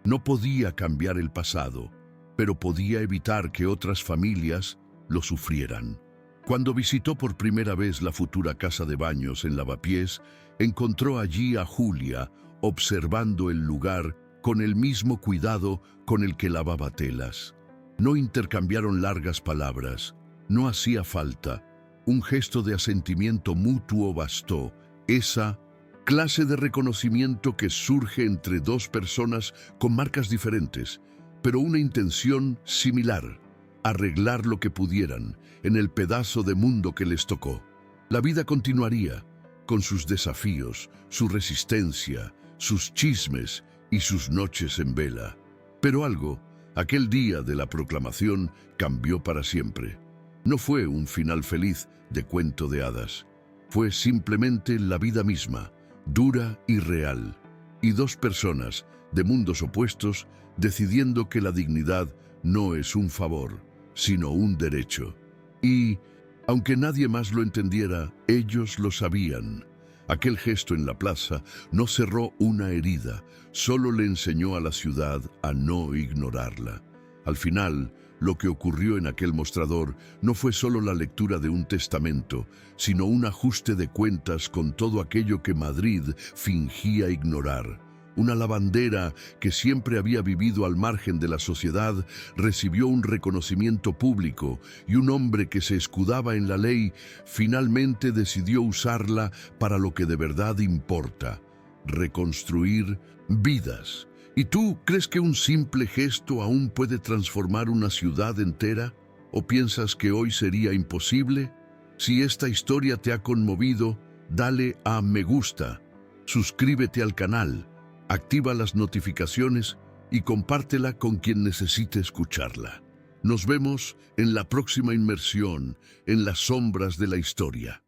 No podía cambiar el pasado, pero podía evitar que otras familias lo sufrieran. Cuando visitó por primera vez la futura casa de baños en Lavapiés, encontró allí a Julia, observando el lugar con el mismo cuidado con el que lavaba telas. No intercambiaron largas palabras, no hacía falta. Un gesto de asentimiento mutuo bastó, esa clase de reconocimiento que surge entre dos personas con marcas diferentes, pero una intención similar: arreglar lo que pudieran en el pedazo de mundo que les tocó. La vida continuaría, con sus desafíos, su resistencia, sus chismes y sus noches en vela. Pero algo, aquel día de la proclamación, cambió para siempre. No fue un final feliz de cuento de hadas. Fue simplemente la vida misma, dura y real, y dos personas de mundos opuestos decidiendo que la dignidad no es un favor, sino un derecho. Y, aunque nadie más lo entendiera, ellos lo sabían. Aquel gesto en la plaza no cerró una herida, solo le enseñó a la ciudad a no ignorarla. Al final, lo que ocurrió en aquel mostrador no fue solo la lectura de un testamento, sino un ajuste de cuentas con todo aquello que Madrid fingía ignorar. Una lavandera que siempre había vivido al margen de la sociedad recibió un reconocimiento público, y un hombre que se escudaba en la ley finalmente decidió usarla para lo que de verdad importa: reconstruir vidas. ¿Y tú crees que un simple gesto aún puede transformar una ciudad entera? ¿O piensas que hoy sería imposible? Si esta historia te ha conmovido, dale a me gusta, suscríbete al canal, activa las notificaciones y compártela con quien necesite escucharla. Nos vemos en la próxima inmersión en las sombras de la historia.